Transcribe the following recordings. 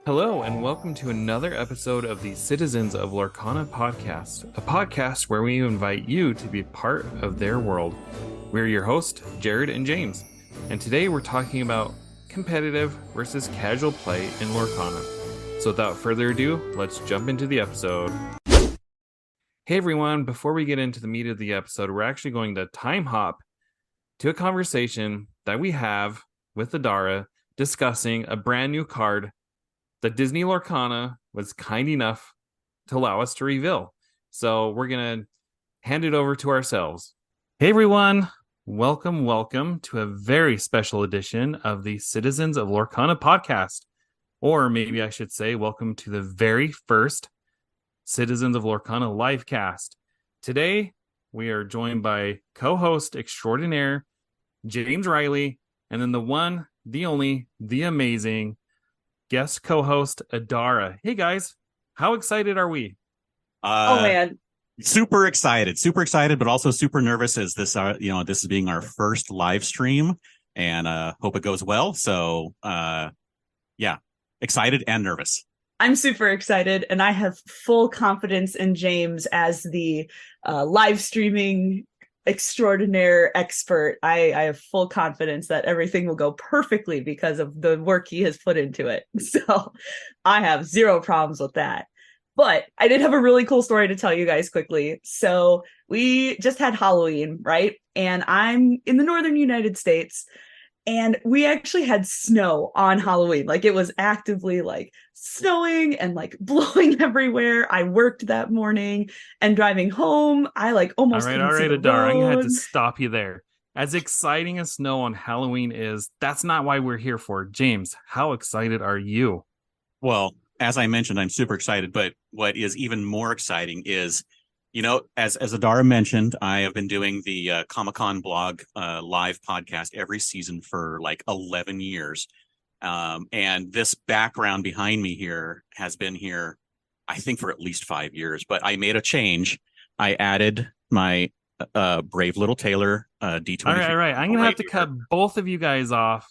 Hello, and welcome to another episode of the Citizens of Lorcana podcast, a podcast where we invite you to be part of their world. We're your hosts, Jared and James, and today we're talking about competitive versus casual play in Lorcana. So without further ado, let's jump into the episode. Hey everyone, before we get into the meat of the episode, we're actually going to time hop to a conversation that we have with Adara discussing a brand new card that Disney Lorcana was kind enough to allow us to reveal. So we're going to hand it over to ourselves. Hey, everyone. Welcome to a very special edition of the Citizens of Lorcana podcast. Or maybe I should say, welcome to the very first Citizens of Lorcana live cast. Today, we are joined by co-host extraordinaire James Riley, and then the one, the only, the amazing guest co-host Adara. Hey guys, how excited are we? Oh man, super excited, but also super nervous as this, this is being our first live stream, and hope it goes well. So, yeah, excited and nervous. I'm super excited, and I have full confidence in James as the live streaming extraordinaire expert. I have full confidence that everything will go perfectly because of the work he has put into it. So I have zero problems with that. But I did have a really cool story to tell you guys quickly. So we just had Halloween, right? And I'm in the northern United States. And we actually had snow on Halloween. Like it was actively like snowing and like blowing everywhere. I worked that morning and driving home. I like almost all right, Adara. I'm gonna have to stop you there. As exciting as snow on Halloween is, that's not why we're here for. James, how excited are you? Well, as I mentioned, I'm super excited. But what is even more exciting is, as Adara mentioned, I have been doing the Comic-Con blog live podcast every season for like 11 years. And this background behind me here has been here, I think, for at least 5 years. But I made a change. I added my Brave Little Taylor D23. All right. I'm going to have to cut both of you guys off.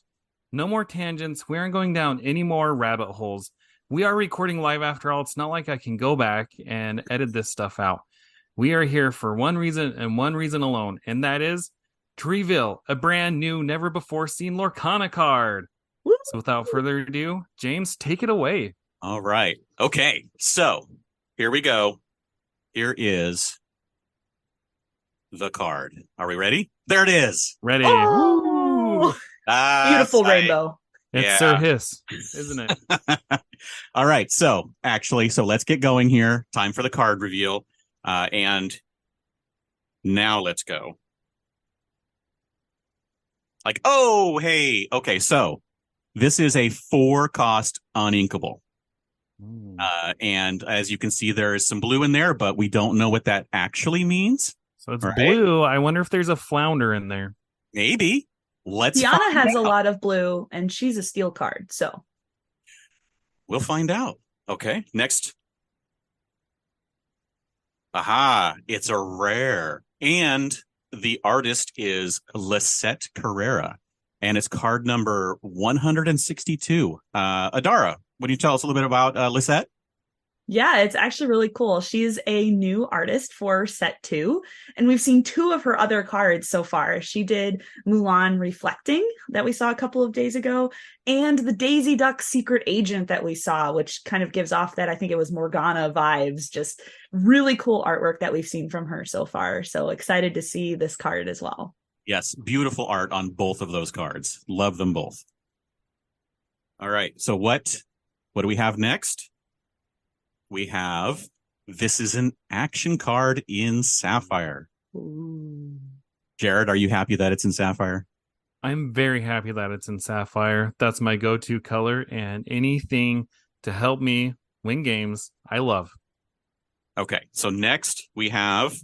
No more tangents. We aren't going down any more rabbit holes. We are recording live after all. It's not like I can go back and edit this stuff out. We are here for one reason and one reason alone, and that is to reveal a brand new, never before seen Lorcana card. Woo! So without further ado, James, take it away. All right. Okay. So here we go. Here is the card. Are we ready? There it is. Ready. Oh! Beautiful rainbow. It's Sir Hiss, isn't it? All right. So let's get going here. Time for the card reveal. And now let's go. Like, oh, hey. Okay, so this is a 4-cost uninkable. And as you can see, there is some blue in there, but we don't know what that actually means. So it's blue. I wonder if there's a flounder in there. Maybe. Tiana has a lot of blue, and she's a steel card, so we'll find out. Okay, next. Aha, it's a rare. And the artist is Lisette Carrera. And it's card number 162. Adara, would you tell us a little bit about Lisette? Yeah, it's actually really cool. She's a new artist for set 2, and we've seen 2 of her other cards so far. She did Mulan Reflecting that we saw a couple of days ago, and the Daisy Duck Secret Agent that we saw, which kind of gives off that, I think it was Morgana vibes. Just really cool artwork that we've seen from her so far. So excited to see this card as well. Yes, beautiful art on both of those cards. Love them both. All right, so what do we have next? We have, this is an action card in Sapphire. Ooh. Jared, are you happy that it's in Sapphire? I'm very happy that it's in Sapphire. That's my go-to color, and anything to help me win games, I love. Okay, so next we have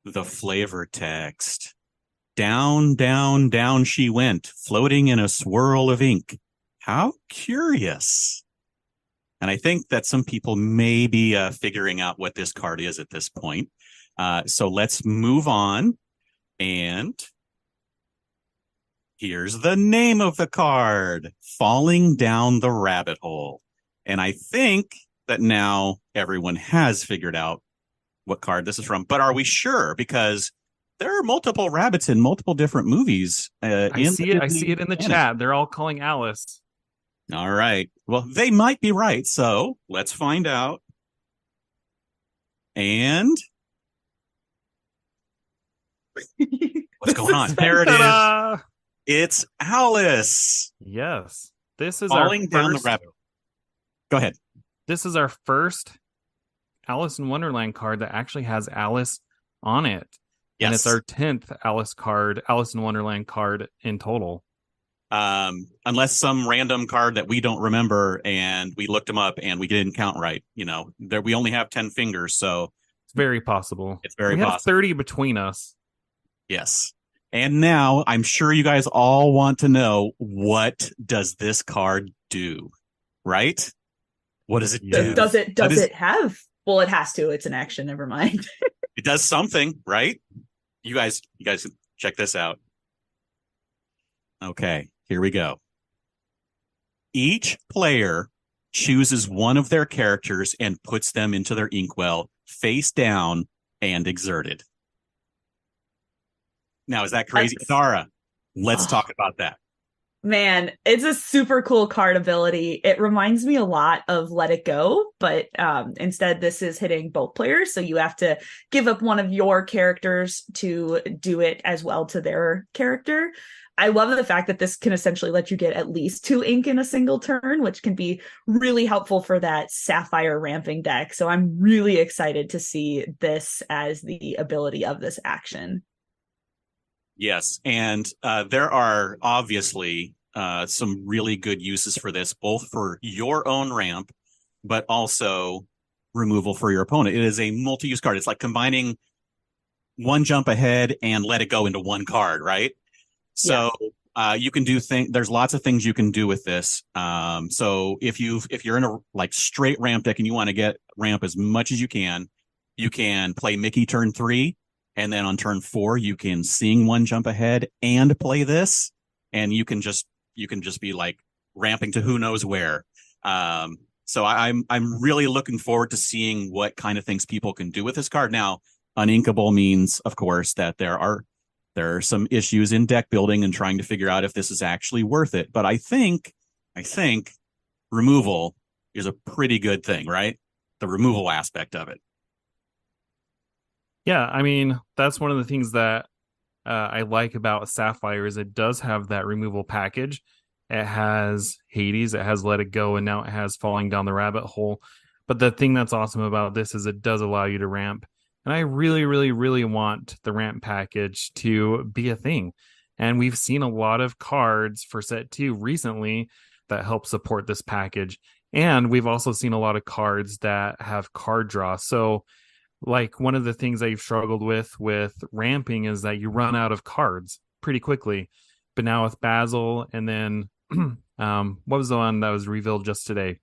the flavor text. Down, down, down she went, floating in a swirl of ink. How curious. And I think that some people may be figuring out what this card is at this point. So let's move on. And Here's the name of the card, Falling Down the Rabbit Hole. And I think that now everyone has figured out what card this is from. But are we sure? Because there are multiple rabbits in multiple different movies. I see it in the chat. They're all calling Alice. All right. Well, they might be right. So let's find out. And what's going on? There it is. It's Alice. Yes. This is Falling down the rabbit. Go ahead. This is our first Alice in Wonderland card that actually has Alice on it. Yes. And it's our 10th Alice in Wonderland card in total. Unless some random card that we don't remember and we looked them up and we didn't count right. We only have 10 fingers, so it's very possible. We have 30 between us. Yes. And now I'm sure you guys all want to know, what does this card do? Right? What does it do? Does it have? Well, it has to. It's an action. Never mind. It does something, right? You guys check this out. Okay, here we go. Each player chooses one of their characters and puts them into their inkwell face down and exerted. Now, is that crazy? Adara, let's talk about that. Man, it's a super cool card ability. It reminds me a lot of Let It Go, but instead this is hitting both players. So you have to give up one of your characters to do it as well to their character. I love the fact that this can essentially let you get at least 2 ink in a single turn, which can be really helpful for that Sapphire ramping deck. So I'm really excited to see this as the ability of this action. Yes, and there are obviously some really good uses for this, both for your own ramp, but also removal for your opponent. It is a multi-use card. It's like combining one jump ahead and Let It Go into one card, right? So you can do there's lots of things you can do with this. So if you're in a like straight ramp deck and you want to get ramp as much as you can play Mickey turn 3. And then on turn 4, you can sing one jump ahead and play this, and you can just be like ramping to who knows where. So I'm really looking forward to seeing what kind of things people can do with this card. Now, uninkable means, of course, that there are some issues in deck building and trying to figure out if this is actually worth it. But I think removal is a pretty good thing, right? The removal aspect of it. Yeah, I mean, that's one of the things that I like about Sapphire is it does have that removal package. It has Hades, it has Let It Go, and now it has Falling Down the Rabbit Hole. But the thing that's awesome about this is it does allow you to ramp. And I really, really, really want the ramp package to be a thing. And we've seen a lot of cards for set 2 recently that help support this package. And we've also seen a lot of cards that have card draw. So like one of the things I've struggled with ramping is that you run out of cards pretty quickly. But now with Basil and then what was the one that was revealed just today?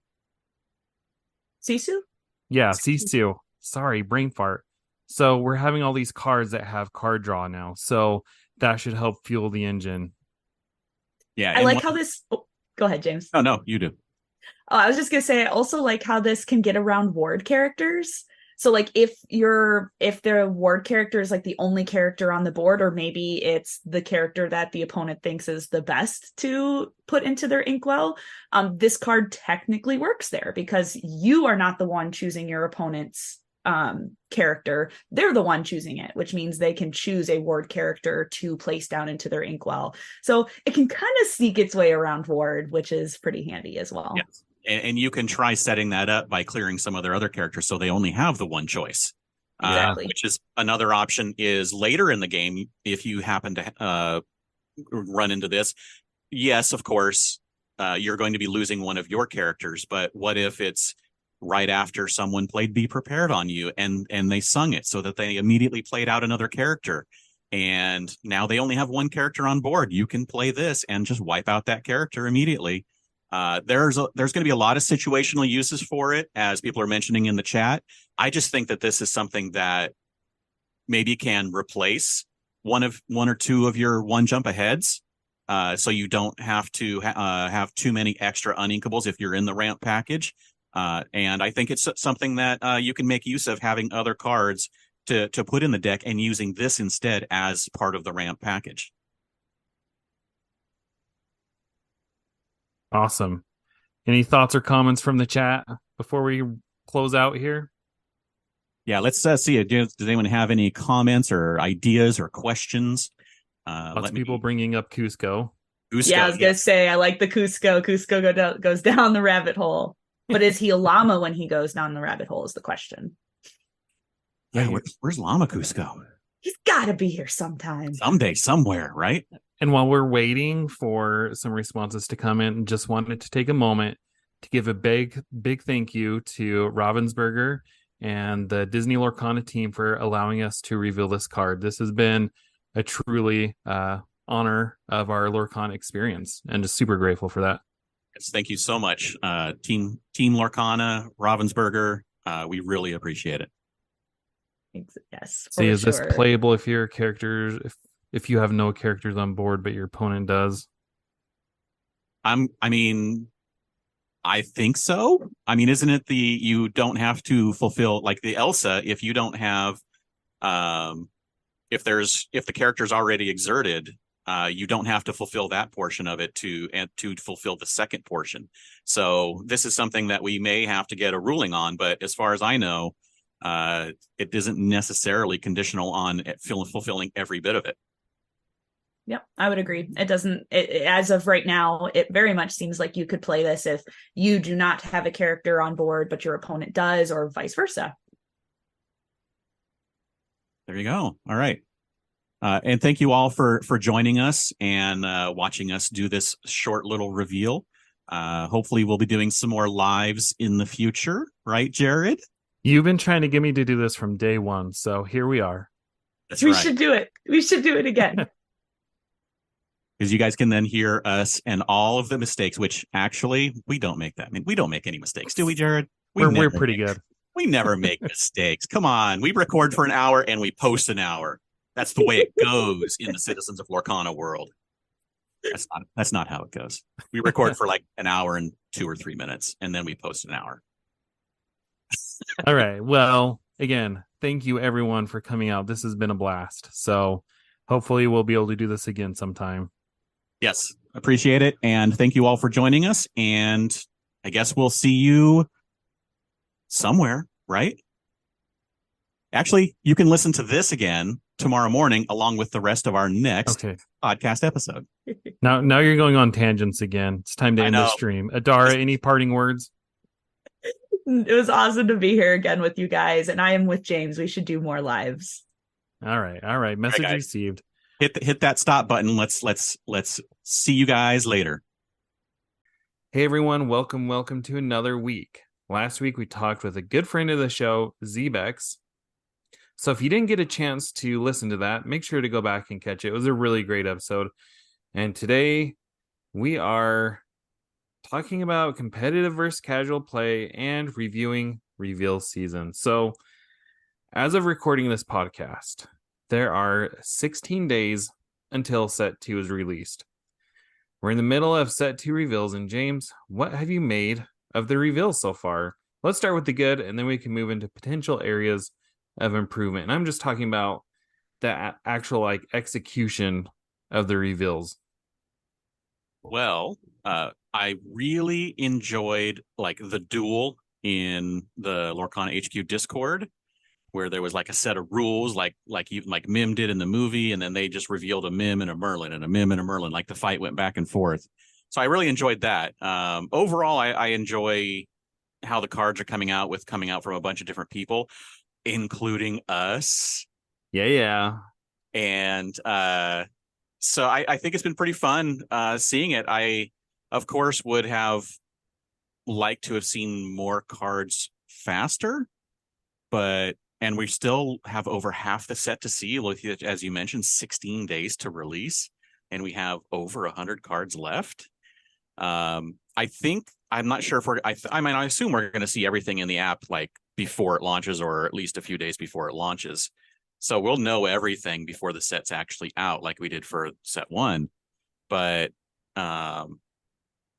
Sisu? Yeah, Sisu. Sorry, brain fart. So we're having all these cards that have card draw now. So that should help fuel the engine. Yeah. I like how this... Oh, go ahead, James. Oh, no, you do. Oh, I was just going to say, I also like how this can get around ward characters. So like if the ward character is like the only character on the board, or maybe it's the character that the opponent thinks is the best to put into their inkwell, this card technically works there because you are not the one choosing your opponent's character. They're the one choosing it, which means they can choose a ward character to place down into their inkwell. So it can kind of sneak its way around ward, which is pretty handy as well. Yes. And you can try setting that up by clearing some of their other characters so they only have the one choice. Exactly. Which is another option is later in the game, if you happen to run into this. Yes, of course, you're going to be losing one of your characters, but what if it's right after someone played Be Prepared on you and they sung it so that they immediately played out another character? And now they only have one character on board. You can play this and just wipe out that character immediately. There's going to be a lot of situational uses for it, as people are mentioning in the chat. I just think that this is something that maybe can replace one or two of your one jump aheads, so you don't have to have too many extra uninkables if you're in the ramp package. And I think it's something that you can make use of, having other cards to put in the deck and using this instead as part of the ramp package. Awesome. Any thoughts or comments from the chat before we close out here? Yeah, let's see. Does anyone have any comments or ideas or questions? Lots of people bringing up Cusco. Yeah, I was gonna say I like the Cusco. Cusco goes down the rabbit hole. But is he a llama when he goes down the rabbit hole is the question. Yeah, where's Llama Cusco? He's got to be here sometime. Someday, somewhere, right? And while we're waiting for some responses to come in, just wanted to take a moment to give a big thank you to Ravensburger and the Disney Lorcana team for allowing us to reveal this card. This has been a truly honor of our Lorcana experience, and just super grateful for that. Yes, thank you so much, Team Lorcana, Ravensburger. We really appreciate it. Yes. See, is this playable if your characters, if you have no characters on board but your opponent does? I think so. I mean, isn't it you don't have to fulfill, like the Elsa, if you don't have if the character's already exerted, you don't have to fulfill that portion of it to fulfill the second portion. So this is something that we may have to get a ruling on, but as far as I know, it isn't necessarily conditional on fulfilling every bit of it. Yep, I would agree. It doesn't, as of right now, it very much seems like you could play this if you do not have a character on board, but your opponent does, or vice versa. There you go. All right. And thank you all for joining us and watching us do this short little reveal. Hopefully we'll be doing some more lives in the future, right, Jared? You've been trying to get me to do this from day one, so here we are. That's right. We should do it. We should do it again. Because you guys can then hear us and all of the mistakes, which actually we don't make that. I mean, we don't make any mistakes, do we, Jared? We're pretty good. We never make mistakes. Come on. We record for an hour and we post an hour. That's the way it goes in the Citizens of Lorcana world. That's not how it goes. We record for like an hour and 2 or 3 minutes, and then we post an hour. All right. Well, again, thank you everyone for coming out. This has been a blast. So hopefully we'll be able to do this again sometime. Yes, appreciate it. And thank you all for joining us. And I guess we'll see you somewhere, right? Actually, you can listen to this again tomorrow morning along with the rest of our next podcast episode. Now you're going on tangents again. It's time to end the stream. Adara, any parting words? It was awesome to be here again with you guys, and I am with James. We should do more lives. All right. Message received. Hit that stop button. Let's see you guys later. Hey everyone, welcome to another week. Last week we talked with a good friend of the show, Zebex. So if you didn't get a chance to listen to that, make sure to go back and catch it. It was a really great episode. And today we are talking about competitive versus casual play and reviewing reveal season. So as of recording this podcast, there are 16 days until set 2 is released. We're in the middle of set 2 reveals, and James, what have you made of the reveals so far? Let's start with the good, and then we can move into potential areas of improvement. And I'm just talking about the actual execution of the reveals. Well, I really enjoyed the duel in the Lorcana HQ Discord, where there was a set of rules like Mim did in the movie, and then they just revealed a Mim and a Merlin and a Mim and a Merlin. Like the fight went back and forth. So I really enjoyed that. Overall, I enjoy how the cards are coming out from a bunch of different people, including us. Yeah. And so I think it's been pretty fun seeing it. I, of course, would have liked to have seen more cards faster, and we still have over half the set to see. As you mentioned, 16 days to release, and we have over 100 cards left. I think, I'm not sure if I assume we're going to see everything in the app before it launches, or at least a few days before it launches. So we'll know everything before the set's actually out, like we did for set 1. But part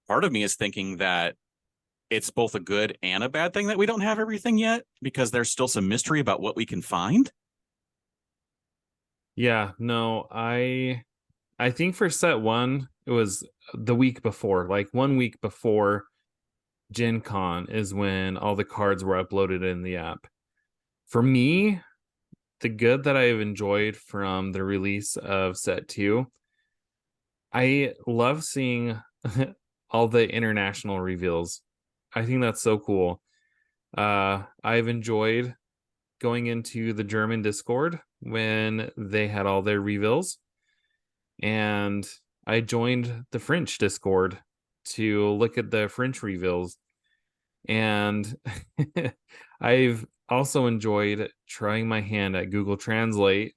of me is thinking that it's both a good and a bad thing that we don't have everything yet, because there's still some mystery about what we can find. Yeah, no, I think for set one, it was the week before, like 1 week before Gen Con is when all the cards were uploaded in the app. For me, the good that I've enjoyed from the release of set two, I love seeing all the international reveals. I think that's so cool. I've enjoyed going into the German Discord when they had all their reveals, and I joined the French Discord to look at the French reveals. And I've also enjoyed trying my hand at Google Translate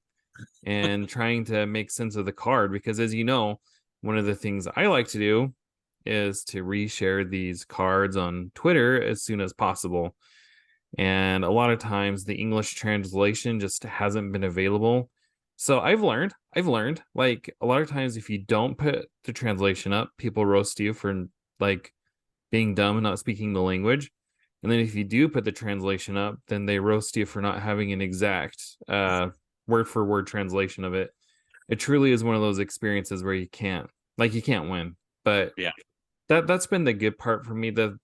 and trying to make sense of the card, because as you know, one of the things I like to do is to reshare these cards on Twitter as soon as possible. And a lot of times the English translation just hasn't been available. So I've learned like a lot of times if you don't put the translation up, people roast you for like being dumb and not speaking the language. And then if you do put the translation up, then they roast you for not having an exact word for word translation of it. It truly is one of those experiences where you can't win. But Yeah. that's been the good part for me. The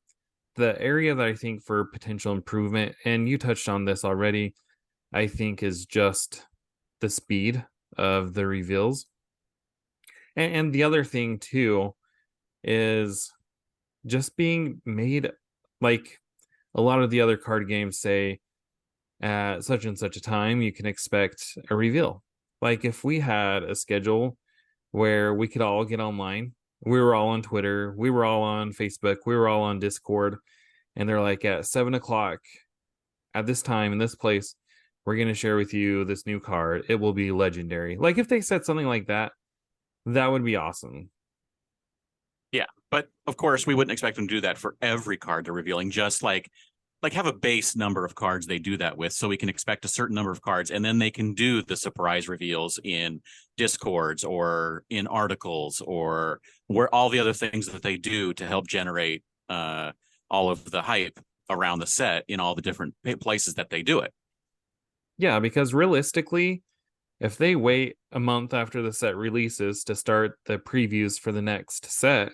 area that I think for potential improvement, and you touched on this already, I think is just the speed of the reveals. And the other thing too is just being made like a lot of the other card games say at such and such a time you can expect a reveal. Like if we had a schedule where we could all get online, we were all on Twitter, we were all on Facebook, we were all on Discord, and they're like at 7 o'clock at this time in this place, we're going to share with you this new card. It will be legendary. Like if they said something like that, that would be awesome. Yeah, but of course we wouldn't expect them to do that for every card they're revealing. Just like have a base number of cards they do that with, so we can expect a certain number of cards, and then they can do the surprise reveals in Discords or in articles or where all the other things that they do to help generate all of the hype around the set in all the different places that they do it. Yeah, because realistically, if they wait a month after the set releases to start the previews for the next set,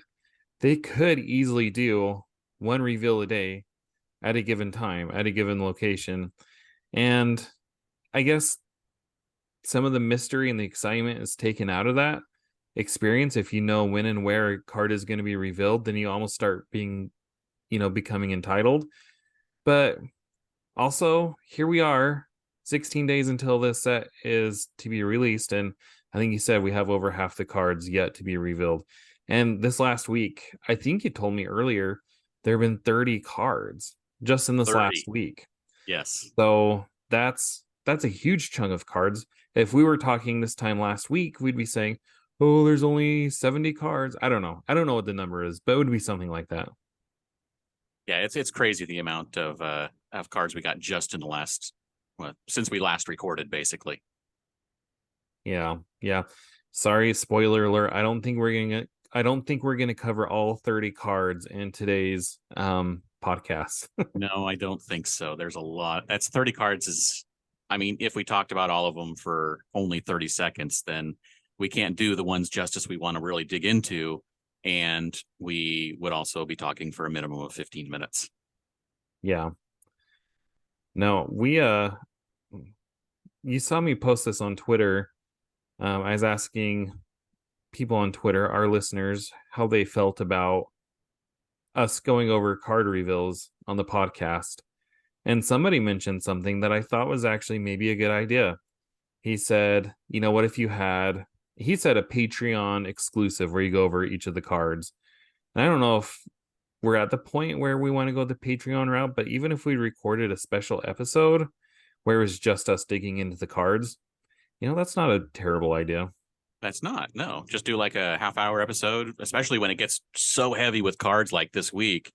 they could easily do one reveal a day at a given time, at a given location. And I guess some of the mystery and the excitement is taken out of that experience. If you know when and where a card is going to be revealed, then you almost start being, becoming entitled. But also, here we are, 16 days until this set is to be released. And I think you said we have over half the cards yet to be revealed. And this last week, I think you told me earlier, there have been 30 cards just in this 30. last week. Yes. So that's a huge chunk of cards. If we were talking this time last week, we'd be saying, oh, there's only 70 cards. I don't know. I don't know what the number is, but it would be something like that. Yeah, it's crazy the amount of cards we got just in the last since we last recorded, basically. Yeah. Sorry, spoiler alert. I don't think we're gonna cover all 30 cards in today's podcast. No, I don't think so. There's a lot. That's 30 cards I mean, if we talked about all of them for only 30 seconds, then we can't do the ones justice we want to really dig into. And we would also be talking for a minimum of 15 minutes. Yeah. No, you saw me post this on Twitter. I was asking people on Twitter, our listeners, how they felt about us going over card reveals on the podcast. And somebody mentioned something that I thought was actually maybe a good idea. He said, what if he said a Patreon exclusive where you go over each of the cards. And I don't know if we're at the point where we want to go the Patreon route, but even if we recorded a special episode where it was just us digging into the cards, that's not a terrible idea. That's not. No, just do like a half-hour episode, especially when it gets so heavy with cards like this week.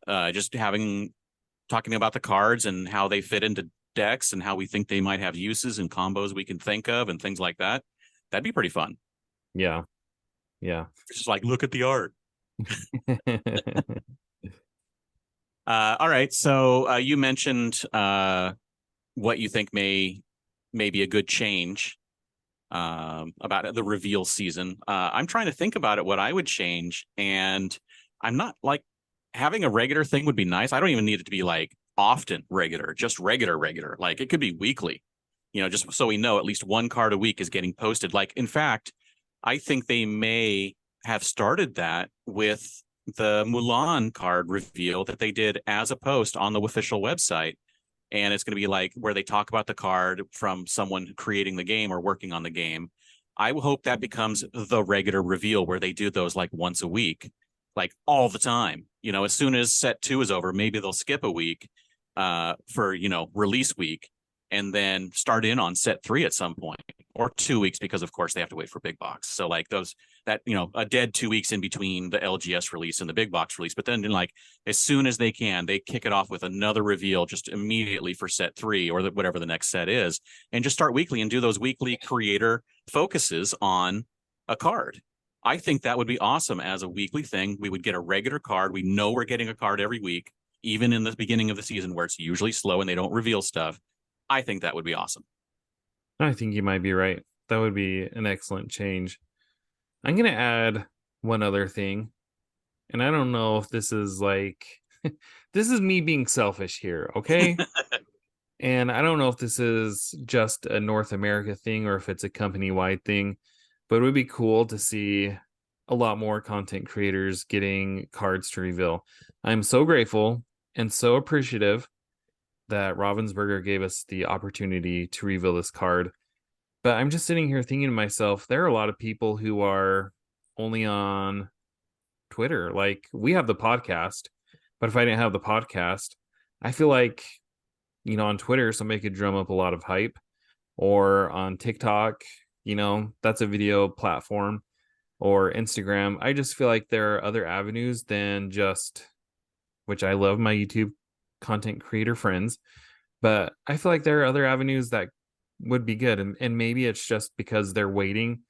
Just talking about the cards and how they fit into decks and how we think they might have uses and combos we can think of and things like that. That'd be pretty fun. Yeah. Yeah. It's just like, look at the art. All right. So you mentioned what you think may be a good change about the reveal season. I'm trying to think about it, what I would change, and I'm not like having a regular thing would be nice. I don't even need it to be like often regular, just regular. Like it could be weekly, just so we know at least one card a week is getting posted. Like, in fact, I think they may have started that with the Mulan card reveal that they did as a post on the official website. And it's going to be like where they talk about the card from someone creating the game or working on the game. I hope that becomes the regular reveal where they do those like once a week, like all the time. As soon as set 2 is over, maybe they'll skip a week for release week, and then start in on set 3 at some point, or 2 weeks, because of course they have to wait for big box. So like a dead 2 weeks in between the LGS release and the big box release. But then like as soon as they can, they kick it off with another reveal just immediately for set 3 or whatever the next set is, and just start weekly and do those weekly creator focuses on a card. I think that would be awesome as a weekly thing. We would get a regular card. We know we're getting a card every week, even in the beginning of the season where it's usually slow and they don't reveal stuff. I think that would be awesome. I think you might be right. That would be an excellent change. I'm going to add one other thing. And I don't know if this is like, this is me being selfish here, okay? And I don't know if this is just a North America thing or if it's a company-wide thing, but it would be cool to see a lot more content creators getting cards to reveal. I'm so grateful and so appreciative that Ravensburger gave us the opportunity to reveal this card. But I'm just sitting here thinking to myself, there are a lot of people who are only on Twitter. Like, we have the podcast, but if I didn't have the podcast, I feel like, on Twitter, somebody could drum up a lot of hype, or on TikTok, that's a video platform, or Instagram. I just feel like there are other avenues than just, which I love my YouTube content creator friends, but I feel like there are other avenues that would be good. And maybe it's just because they're waiting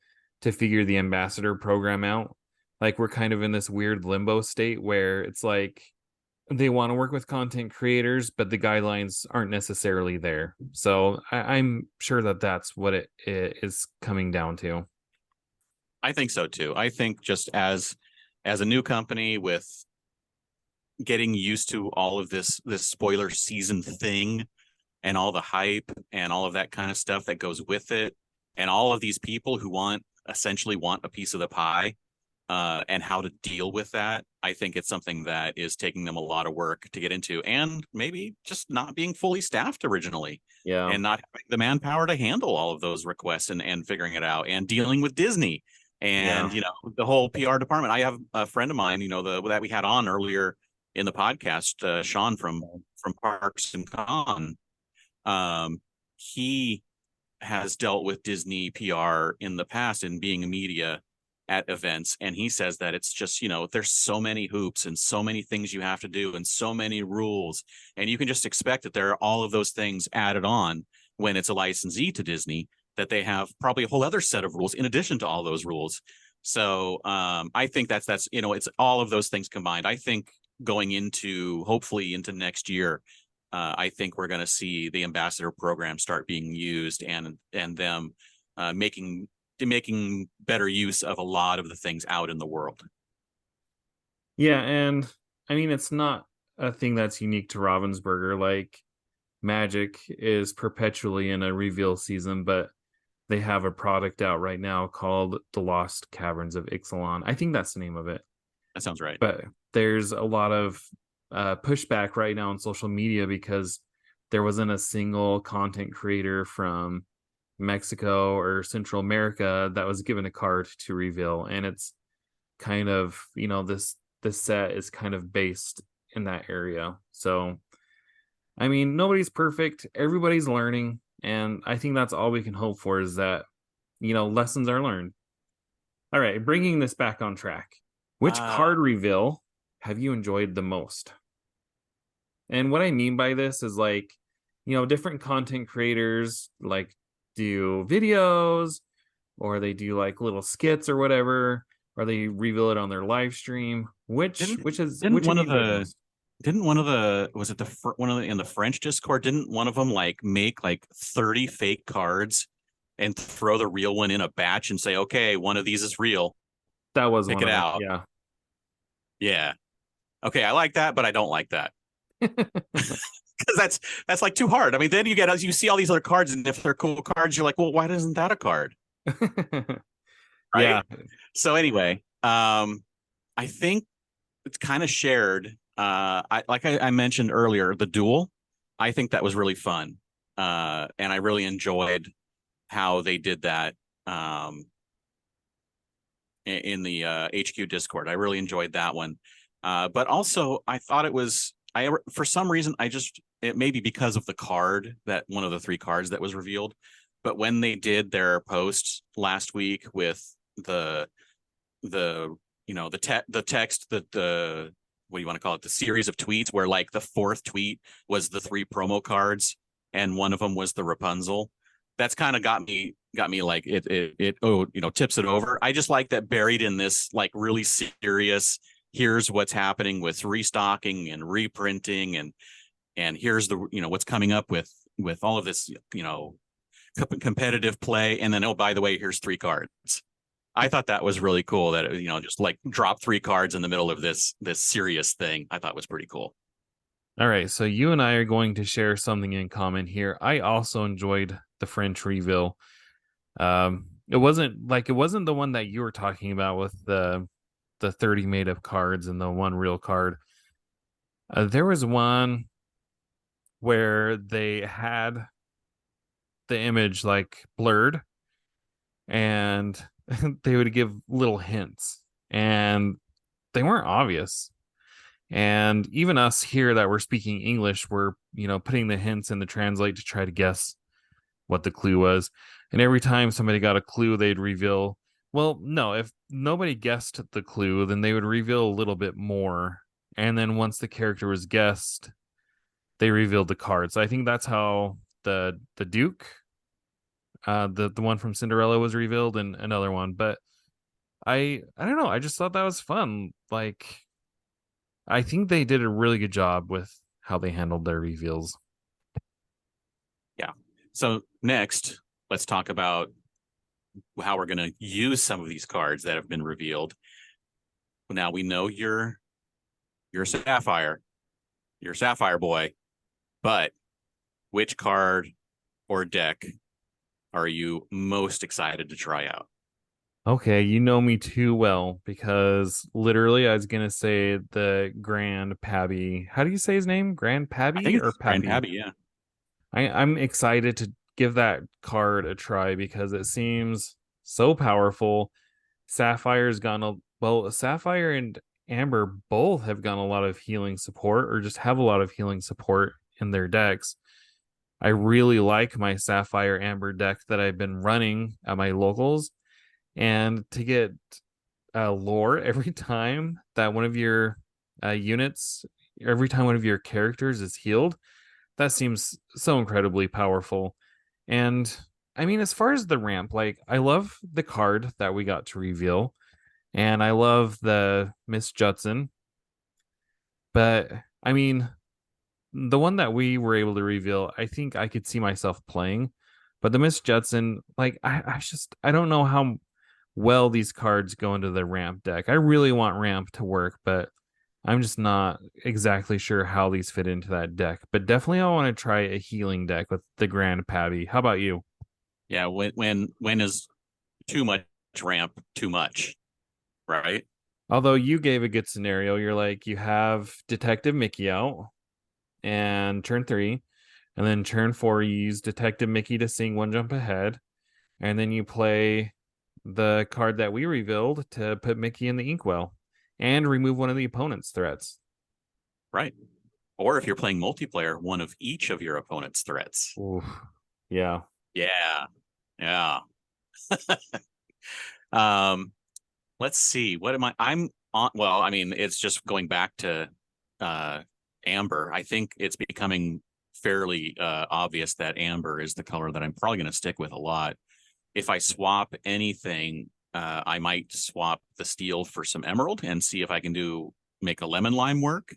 to figure the ambassador program out. Like, we're kind of in this weird limbo state where it's like they want to work with content creators, but the guidelines aren't necessarily there. So I'm sure that that's what it is coming down to. I think so too. I think just as a new company with getting used to all of this spoiler season thing and all the hype and all of that kind of stuff that goes with it, and all of these people who essentially want a piece of the pie, and how to deal with that. I think it's something that is taking them a lot of work to get into, and maybe just not being fully staffed originally. Yeah. And not having the manpower to handle all of those requests and figuring it out, and dealing with Disney and the whole PR department. I have a friend of mine, that we had on earlier in the podcast, Sean from Parks and Con. He has dealt with Disney PR in the past and being a media at events, and he says that it's just there's so many hoops and so many things you have to do and so many rules, and you can just expect that there are all of those things added on when it's a licensee to Disney, that they have probably a whole other set of rules in addition to all those rules. So I think that's it's all of those things combined. I think going hopefully into next year, I think we're going to see the ambassador program start being used, and them making better use of a lot of the things out in the world. Yeah, and I mean, it's not a thing that's unique to Ravensburger. Like, Magic is perpetually in a reveal season, but they have a product out right now called The Lost Caverns of Ixalan. I think that's the name of it. That sounds right. But there's a lot of pushback right now on social media because there wasn't a single content creator from Mexico or Central America that was given a card to reveal. And it's kind of, this set is kind of based in that area. So, I mean, nobody's perfect. Everybody's learning. And I think that's all we can hope for, is that, lessons are learned. All right, bringing this back on track. Which card reveal have you enjoyed the most? And what I mean by this is, like, different content creators like do videos, or they do like little skits or whatever. or they reveal it on their live stream. Which Didn't which is didn't which one have of you enjoyed the the most? didn't one of the was it the one of the in the French Discord? Didn't one of them like make like 30 fake cards and throw the real one in a batch and say, okay, one of these is real, That was pick one it of them. out. Yeah. Yeah. Okay, I like that, but I don't like that. Because that's like too hard. I mean, then you see all these other cards, and if they're cool cards, you're like, well, why isn't that a card? Right. Yeah. So anyway, I think it's kind of shared. I mentioned earlier, the duel. I think that was really fun, and I really enjoyed how they did that in the HQ Discord. I really enjoyed that one, but also I thought it was for some reason it may be because of the card, that one of the three cards that was revealed, but when they did their post last week with the the text, the what do you want to call it, the series of tweets, where like the fourth tweet was the three promo cards and one of them was the Rapunzel. That's kind of got me like it tips it over. I just like that buried in this like really serious, here's what's happening with restocking and reprinting, and here's the what's coming up with all of this competitive play, and then, oh, by the way, here's three cards. I thought that was really cool, that just like drop three cards in the middle of this serious thing. I thought was pretty cool. All right, so you and I are going to share something in common here. I also enjoyed the French reveal. It wasn't the one that you were talking about with the 30 made up cards and the one real card. There was one where they had the image like blurred, and they would give little hints, and they weren't obvious. And even us here that were speaking English were, putting the hints in the translate to try to guess what the clue was. And every time somebody got a clue, they'd reveal, well, no, if nobody guessed the clue, then they would reveal a little bit more. And then once the character was guessed, they revealed the card. So I think that's how the Duke, the one from Cinderella, was revealed, and another one. But I don't know. I just thought that was fun. Like, I think they did a really good job with how they handled their reveals. Yeah. So next, let's talk about how we're going to use some of these cards that have been revealed. Now we know you're Sapphire boy, but which card or deck are you most excited to try out? Okay, you know me too well, because literally I was gonna say the Grand Pabby. How do you say his name? Grand I think Pabby or it's Grand Pappy? Pappy, yeah. I'm excited to give that card a try because it seems so powerful. Sapphire's gone Sapphire and Amber both have gotten a lot of healing support, or just have a lot of healing support in their decks. I really like my Sapphire Amber deck that I've been running at my locals, and to get lore every time that one of your units, every time one of your characters is healed, that seems so incredibly powerful. And I mean, as far as the ramp, like, I love the card that we got to reveal, and I love the Miss Judson. But I mean, the one that we were able to reveal, I think I could see myself playing. But the Miss Judson, like, I don't know how well these cards go into the ramp deck. I really want ramp to work, but I'm just not exactly sure how these fit into that deck. But definitely I want to try a healing deck with the Grand Pabby. How about you? Yeah, when is too much ramp too much, right? Although you gave a good scenario, you're like, you have Detective Mickey out and turn 3, and then turn 4 you use Detective Mickey to sing one jump ahead, and then you play the card that we revealed to put Mickey in the inkwell and remove one of the opponent's threats. Right. Or if you're playing multiplayer, one of each of your opponent's threats. Oof. Yeah. Yeah. Yeah. Let's see. What am I'm on? Well, I mean, it's just going back to Amber. I think it's becoming fairly obvious that Amber is the color that I'm probably going to stick with a lot. If I swap anything I might swap the steel for some emerald and see if I can make a lemon lime work,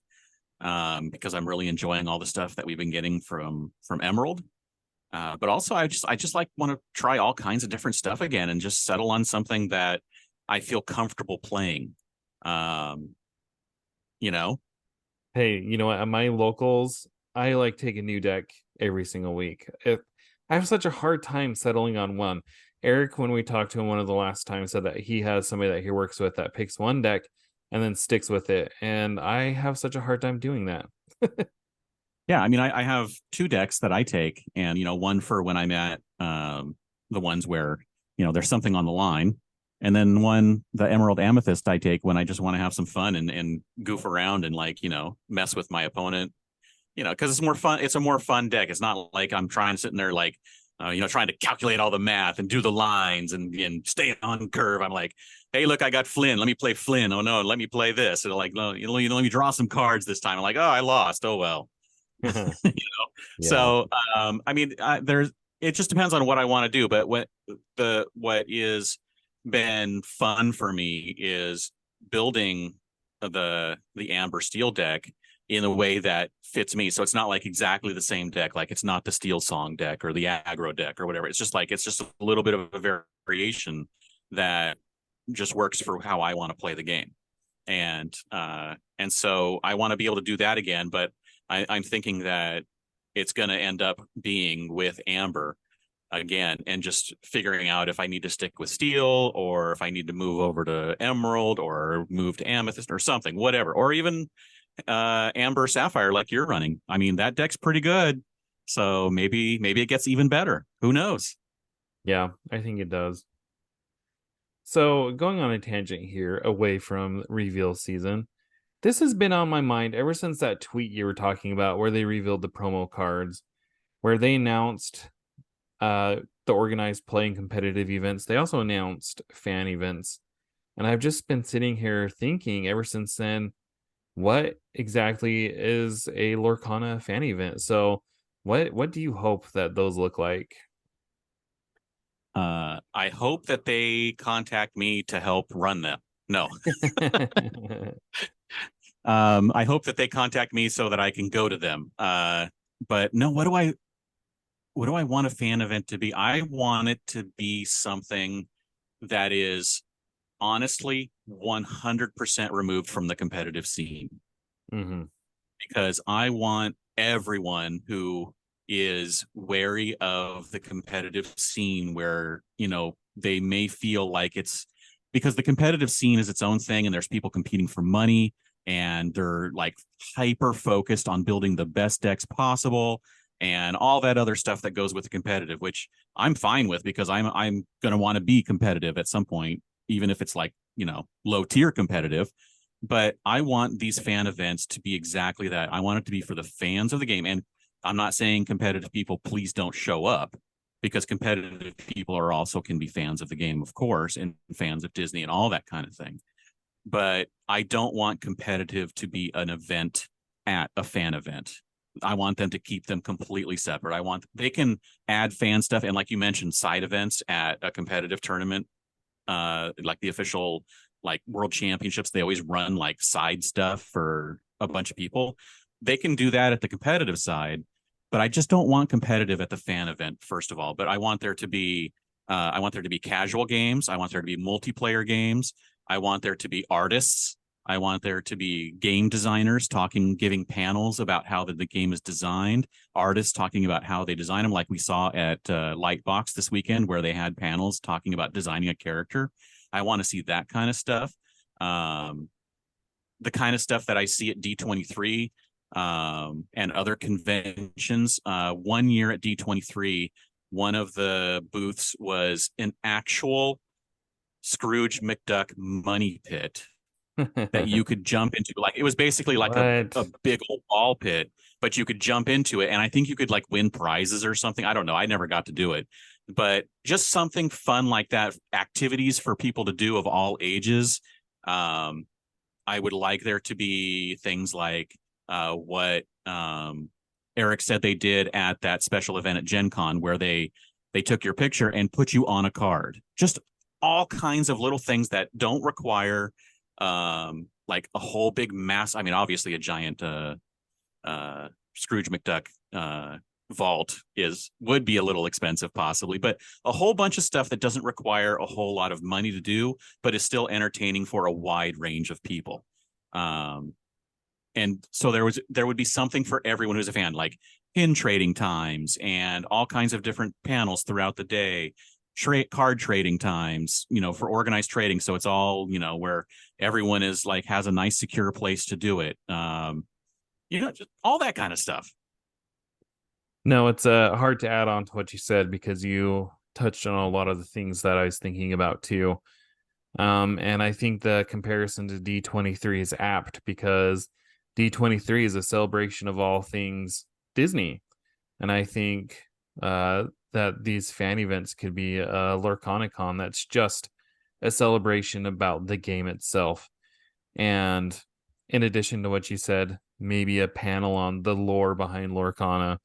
because I'm really enjoying all the stuff that we've been getting from emerald. But also, I just like want to try all kinds of different stuff again and just settle on something that I feel comfortable playing. You know, Hey, you know what? At my locals, I like take a new deck every single week. I have such a hard time settling on one. Eric, when we talked to him one of the last times, said that he has somebody that he works with that picks one deck and then sticks with it. And I have such a hard time doing that. yeah. I mean, I have two decks that I take, and one for when I'm at the ones where there's something on the line, and then the Emerald Amethyst I take when I just want to have some fun and goof around and mess with my opponent, because it's more fun. It's a more fun deck. It's not like I'm sitting there like, trying to calculate all the math and do the lines and stay on curve. I'm like, hey, look, I got Flynn. Let me play Flynn. Oh no, let me play this. And like, no, let me draw some cards this time. I'm like, oh, I lost. Oh well. Yeah. So I mean, it just depends on what I want to do. But what is been fun for me is building the Amber Steel deck in a way that fits me. So it's not like exactly the same deck. Like it's not the Steel Song deck or the aggro deck or whatever. It's just a little bit of a variation that just works for how I want to play the game. And so I want to be able to do that again. But I'm thinking that it's going to end up being with Amber again, and just figuring out if I need to stick with Steel or if I need to move over to Emerald or move to Amethyst or something, whatever, or even Amber Sapphire like you're running. I mean, that deck's pretty good, so maybe it gets even better. Who knows? Yeah, I think it does. So going on a tangent here away from reveal season, this has been on my mind ever since that tweet you were talking about where they revealed the promo cards, where they announced the organized play and competitive events. They also announced fan events. And I've just been sitting here thinking ever since then, what exactly is a Lorcana fan event? So what do you hope that those look like? I hope that they contact me to help run them. No. I hope that they contact me so that I can go to them. But no, what do I want a fan event to be? I want it to be something that is honestly 100% removed from the competitive scene. Mm-hmm. Because I want everyone who is wary of the competitive scene where, they may feel like it's because the competitive scene is its own thing and there's people competing for money and they're like hyper focused on building the best decks possible and all that other stuff that goes with the competitive, which I'm fine with because I'm going to want to be competitive at some point, even if it's like, low tier competitive. But I want these fan events to be exactly that. I want it to be for the fans of the game. And I'm not saying competitive people, please don't show up, because competitive people can be fans of the game, of course, and fans of Disney and all that kind of thing. But I don't want competitive to be an event at a fan event. I want them to keep them completely separate. They can add fan stuff. And like you mentioned, side events at a competitive tournament, like the official like world championships, they always run like side stuff for a bunch of people. They can do that at the competitive side, but I just don't want competitive at the fan event, first of all. But I want there to be casual games. I want there to be multiplayer games. I want there to be artists. I want there to be game designers giving panels about how the game is designed, artists talking about how they design them, like we saw at Lightbox this weekend, where they had panels talking about designing a character. I want to see that kind of stuff. The kind of stuff that I see at D23 and other conventions. One year at D23, one of the booths was an actual Scrooge McDuck money pit that you could jump into. Like it was basically like a big old ball pit, but you could jump into it. And I think you could like win prizes or something. I don't know. I never got to do it, but just something fun like that, activities for people to do of all ages. I would like there to be things like what Eric said they did at that special event at Gen Con, where they took your picture and put you on a card. Just all kinds of little things that don't require like a whole big mass. I mean, obviously a giant Scrooge McDuck vault would be a little expensive possibly, but a whole bunch of stuff that doesn't require a whole lot of money to do, but is still entertaining for a wide range of people. And so there would be something for everyone who's a fan, like pin trading times and all kinds of different panels throughout the day, card trading times, for organized trading. So it's all, where everyone is like, has a nice secure place to do it. Just all that kind of stuff. No, it's hard to add on to what you said because you touched on a lot of the things that I was thinking about too. And I think the comparison to D23 is apt because D23 is a celebration of all things Disney. And I think that these fan events could be a LorcanaCon that's just a celebration about the game itself. And in addition to what you said, maybe a panel on the lore behind Lorcana.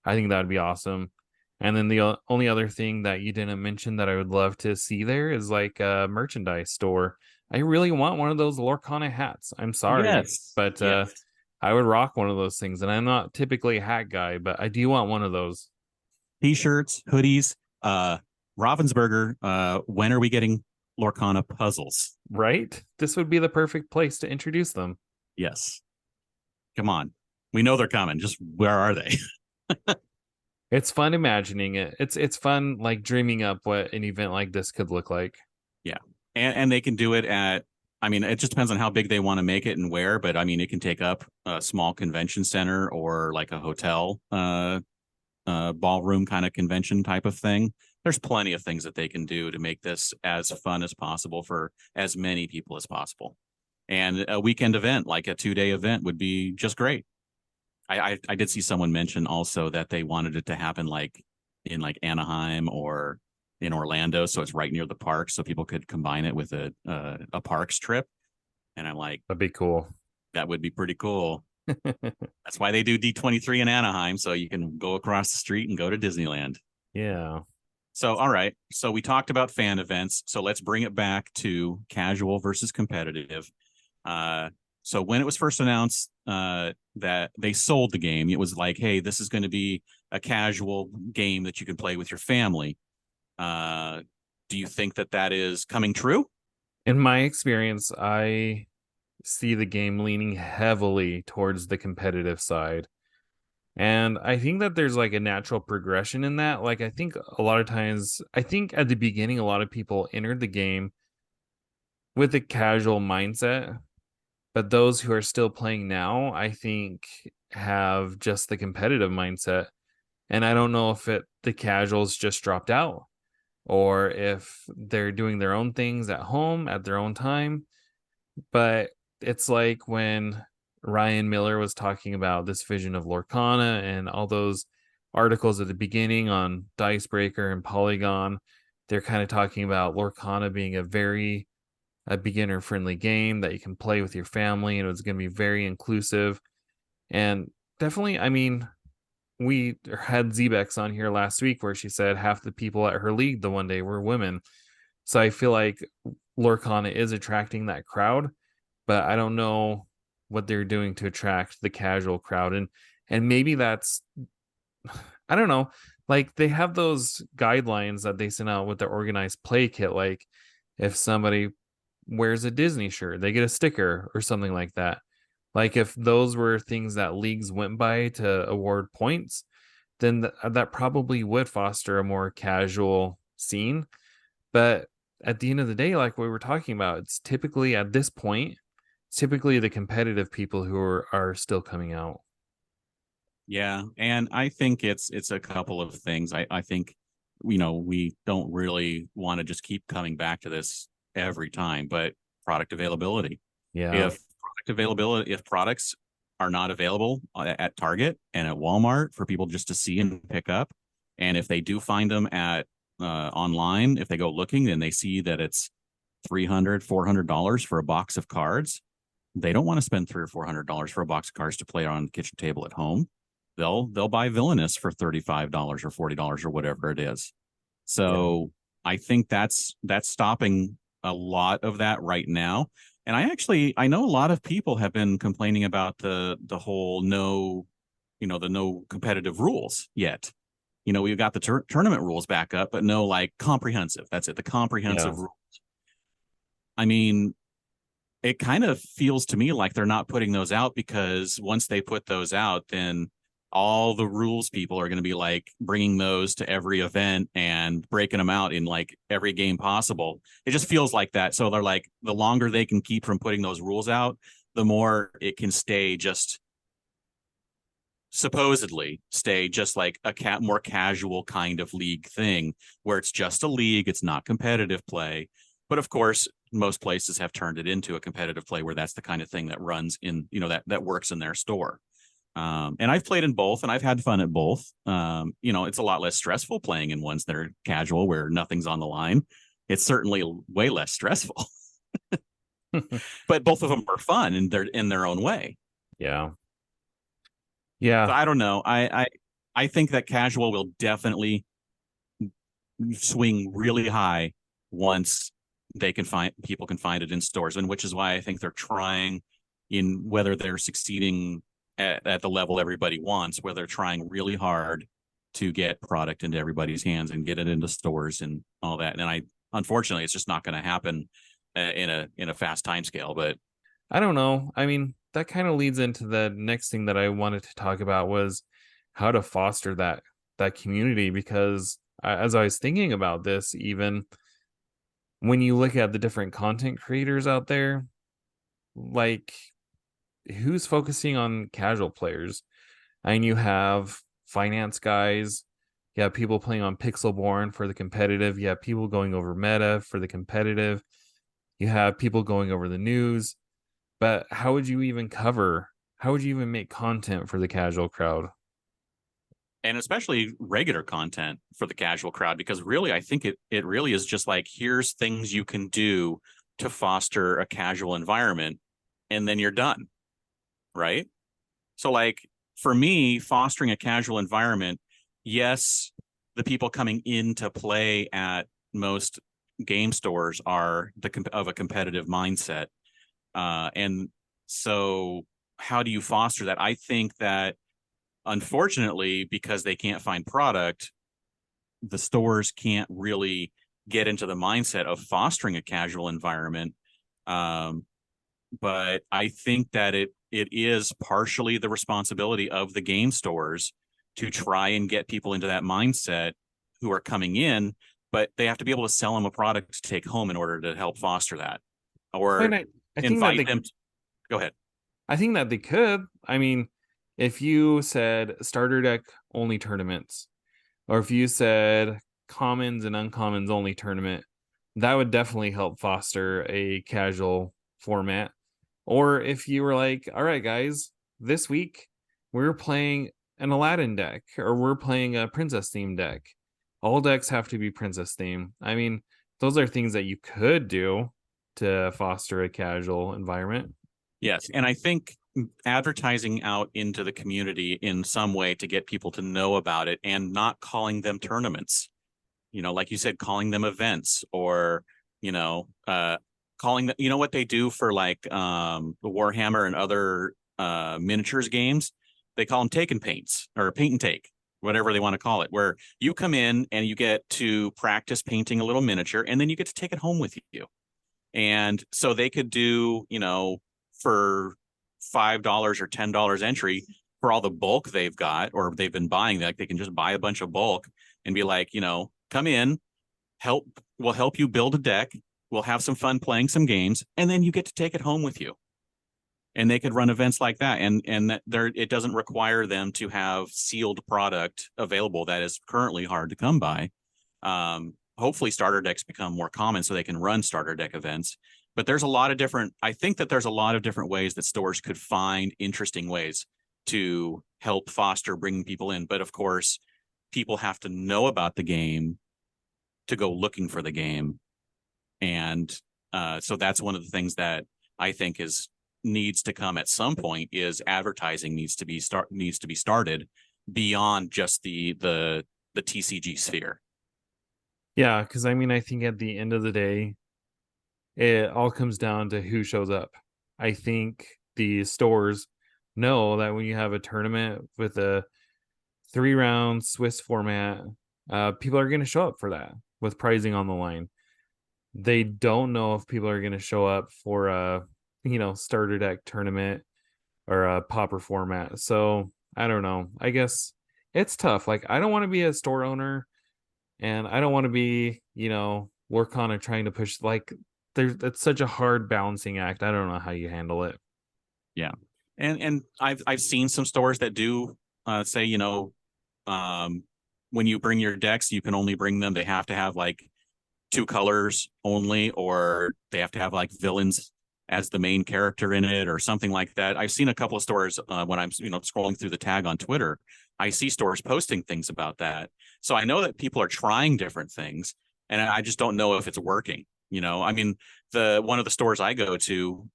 I think that would be awesome. And then the only other thing that you didn't mention that I would love to see there is like a merchandise store. I really want one of those Lorcana hats. I'm sorry, Yes, but yes. I would rock one of those things. And I'm not typically a hat guy, but I do want one of those. T-shirts, hoodies, Ravensburger. When are we getting Lorcana puzzles? Right? This would be the perfect place to introduce them. Yes. Come on. We know they're coming. Just where are they? It's fun imagining it. It's fun like dreaming up what an event like this could look like. Yeah. And they can do it at, I mean, it just depends on how big they want to make it and where, but I mean, it can take up a small convention center or like a hotel ballroom kind of convention type of thing. There's plenty of things that they can do to make this as fun as possible for as many people as possible. And a weekend event, like a 2-day event, would be just great. I did see someone mention also that they wanted it to happen like in like Anaheim or in Orlando, so it's right near the park, so people could combine it with a parks trip. And I'm like, that'd be cool. That would be pretty cool. That's why they do D23 in Anaheim, so you can go across the street and go to Disneyland. Yeah. So, all right. So we talked about fan events. So let's bring it back to casual versus competitive. So when it was first announced that they sold the game, it was like, hey, this is going to be a casual game that you can play with your family. Do you think that is coming true? In my experience, I see the game leaning heavily towards the competitive side. And I think that there's like a natural progression in that. Like, I think a lot of times, I think at the beginning, a lot of people entered the game with a casual mindset. But those who are still playing now, I think, have just the competitive mindset. And I don't know if the casuals just dropped out or if they're doing their own things at home at their own time. But it's like when Ryan Miller was talking about this vision of Lorcana and all those articles at the beginning on Dicebreaker and Polygon, they're kind of talking about Lorcana being a beginner friendly game that you can play with your family, and it was going to be very inclusive. And definitely, I mean, we had Zebex on here last week where she said half the people at her league the one day were women. So I feel like Lorcana is attracting that crowd, but I don't know what they're doing to attract the casual crowd. And maybe that's, I don't know, like they have those guidelines that they send out with the organized play kit. Like if somebody wears a Disney shirt, they get a sticker or something like that. Like if those were things that leagues went by to award points, then that probably would foster a more casual scene. But at the end of the day, like we were talking about, it's typically at this point, it's typically the competitive people who are still coming out. Yeah, and I think it's a couple of things. I think we don't really want to just keep coming back to this every time, but product availability. Yeah. If products are not available at Target and at Walmart for people just to see and pick up, and if they do find them at online, if they go looking and they see that it's $300-$400 for a box of cards, they don't want to spend $300 or $400 for a box of cards to play on the kitchen table at home. They'll buy Villainous for $35 or $40 or whatever it is. So I think that's stopping a lot of that right now. And I know a lot of people have been complaining about the whole no, the no competitive rules yet. We've got the tournament rules back up, but no like comprehensive. That's it, the comprehensive rules. I mean, it kind of feels to me like they're not putting those out, because once they put those out, then all the rules people are going to be like bringing those to every event and breaking them out in like every game possible. It just feels like that. So they're like, the longer they can keep from putting those rules out, the more it can supposedly stay just like a more casual kind of league thing, where it's just a league, it's not competitive play. But of course, most places have turned it into a competitive play where that's the kind of thing that runs in, that works in their store. And I've played in both, and I've had fun at both. It's a lot less stressful playing in ones that are casual where nothing's on the line. It's certainly way less stressful. But both of them are fun and they're in their own way. Yeah. So I don't know. I think that casual will definitely swing really high once people can find it in stores, and which is why I think they're trying, in whether they're succeeding at the level everybody wants, where they're trying really hard to get product into everybody's hands and get it into stores and all that. And unfortunately, it's just not going to happen in a fast time scale. But I don't know. I mean, that kind of leads into the next thing that I wanted to talk about, was how to foster that community, because as I was thinking about this, even when you look at the different content creators out there, like, who's focusing on casual players? And you have finance guys, you have people playing on Pixelborn for the competitive, you have people going over meta for the competitive, you have people going over the news. But how would you even make content for the casual crowd? And especially regular content for the casual crowd, because really, I think it really is just like, here's things you can do to foster a casual environment, and then you're done. Right? So like, for me, fostering a casual environment, yes, the people coming in to play at most game stores are of a competitive mindset. And so how do you foster that? I think that, unfortunately, because they can't find product, the stores can't really get into the mindset of fostering a casual environment. But I think that it is partially the responsibility of the game stores to try and get people into that mindset who are coming in, but they have to be able to sell them a product to take home in order to help foster that, or I think that invite them. Go ahead. I think that they could. I mean, if you said starter deck only tournaments, or if you said commons and uncommons only tournament, that would definitely help foster a casual format. Or if you were like, all right, guys, this week we're playing an Aladdin deck, or we're playing a princess theme deck. All decks have to be princess theme. I mean, those are things that you could do to foster a casual environment. Yes. And I think advertising out into the community in some way to get people to know about it, and not calling them tournaments, like you said, calling them events, or, calling them, what they do for like the Warhammer and other miniatures games, they call them take and paints, or paint and take, whatever they want to call it, where you come in and you get to practice painting a little miniature, and then you get to take it home with you. And so they could do, for $5 or $10 entry for all the bulk they've got, or they've been buying, like they can just buy a bunch of bulk and be like, come in, we'll help you build a deck. We'll have some fun playing some games, and then you get to take it home with you. And they could run events like that, and it doesn't require them to have sealed product available that is currently hard to come by. Hopefully starter decks become more common so they can run starter deck events. But I think that there's a lot of different ways that stores could find interesting ways to help foster bringing people in. But of course, people have to know about the game to go looking for the game. And so that's one of the things that I think needs to come at some point, is advertising needs to be started beyond just the TCG sphere. Yeah, because I mean, I think at the end of the day, it all comes down to who shows up. I think the stores know that when you have a tournament with a 3 round Swiss format, people are going to show up for that with pricing on the line. They don't know if people are going to show up for a, starter deck tournament or a popper format. So I don't know. I guess it's tough. Like, I don't want to be a store owner, and I don't want to be, Lorcana trying to push, like, it's such a hard balancing act. I don't know how you handle it. Yeah. And I've seen some stores that do say, um, when you bring your decks, you can only bring them. They have to have like 2 colors only, or they have to have like villains as the main character in it or something like that. I've seen a couple of stores when I'm, scrolling through the tag on Twitter, I see stores posting things about that. So I know that people are trying different things, and I just don't know if it's working. I mean, one of the stores I go to,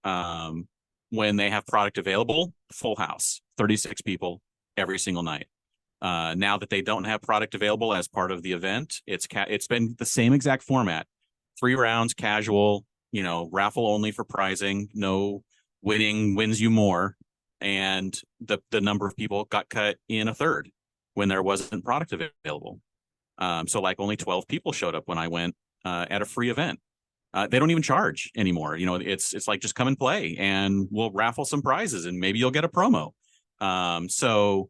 when they have product available, full house, 36 people every single night. Now that they don't have product available as part of the event, it's been the same exact format: 3 rounds, casual, raffle only for prizing, no winning wins you more, and the number of people got cut in a third when there wasn't product available. So like only 12 people showed up when I went at a free event. They don't even charge anymore. It's like, just come and play, and we'll raffle some prizes, and maybe you'll get a promo. So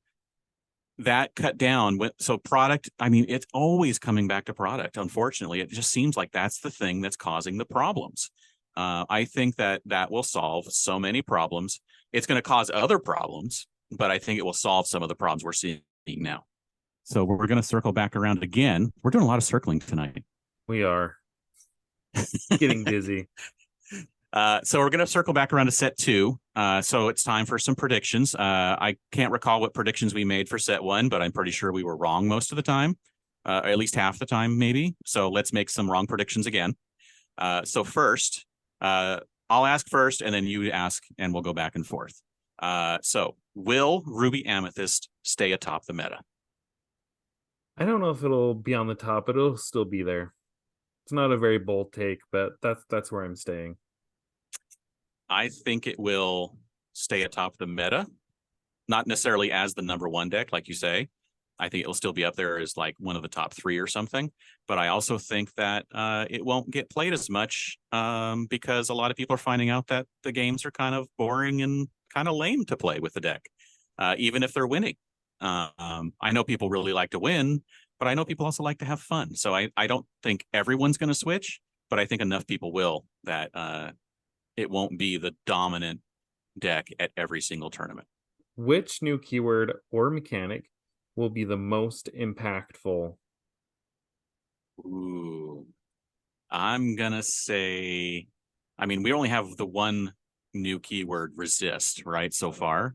that cut down. So product, I mean, it's always coming back to product. Unfortunately, it just seems like that's the thing that's causing the problems. I think that will solve so many problems. It's going to cause other problems, but I think it will solve some of the problems we're seeing now. So we're going to circle back around again. We're doing a lot of circling tonight. We are getting dizzy. So we're going to circle back around to set 2. So it's time for some predictions. I can't recall what predictions we made for set 1, but I'm pretty sure we were wrong most of the time, or at least half the time, maybe. So let's make some wrong predictions again. So first, I'll ask first, and then you ask, and we'll go back and forth. So will Ruby Amethyst stay atop the meta? I don't know if it'll be on the top, but it'll still be there. It's not a very bold take, but that's where I'm staying. I think it will stay atop the meta, not necessarily as the number 1 deck, like you say. I think it will still be up there as like one of the top 3 or something. But I also think that it won't get played as much because a lot of people are finding out that the games are kind of boring and kind of lame to play with the deck, even if they're winning. I know people really like to win, but I know people also like to have fun. So I don't think everyone's going to switch, but I think enough people will that it won't be the dominant deck at every single tournament. Which new keyword or mechanic will be the most impactful? Ooh, I'm going to say, I mean, we only have the one new keyword, resist, right, so far.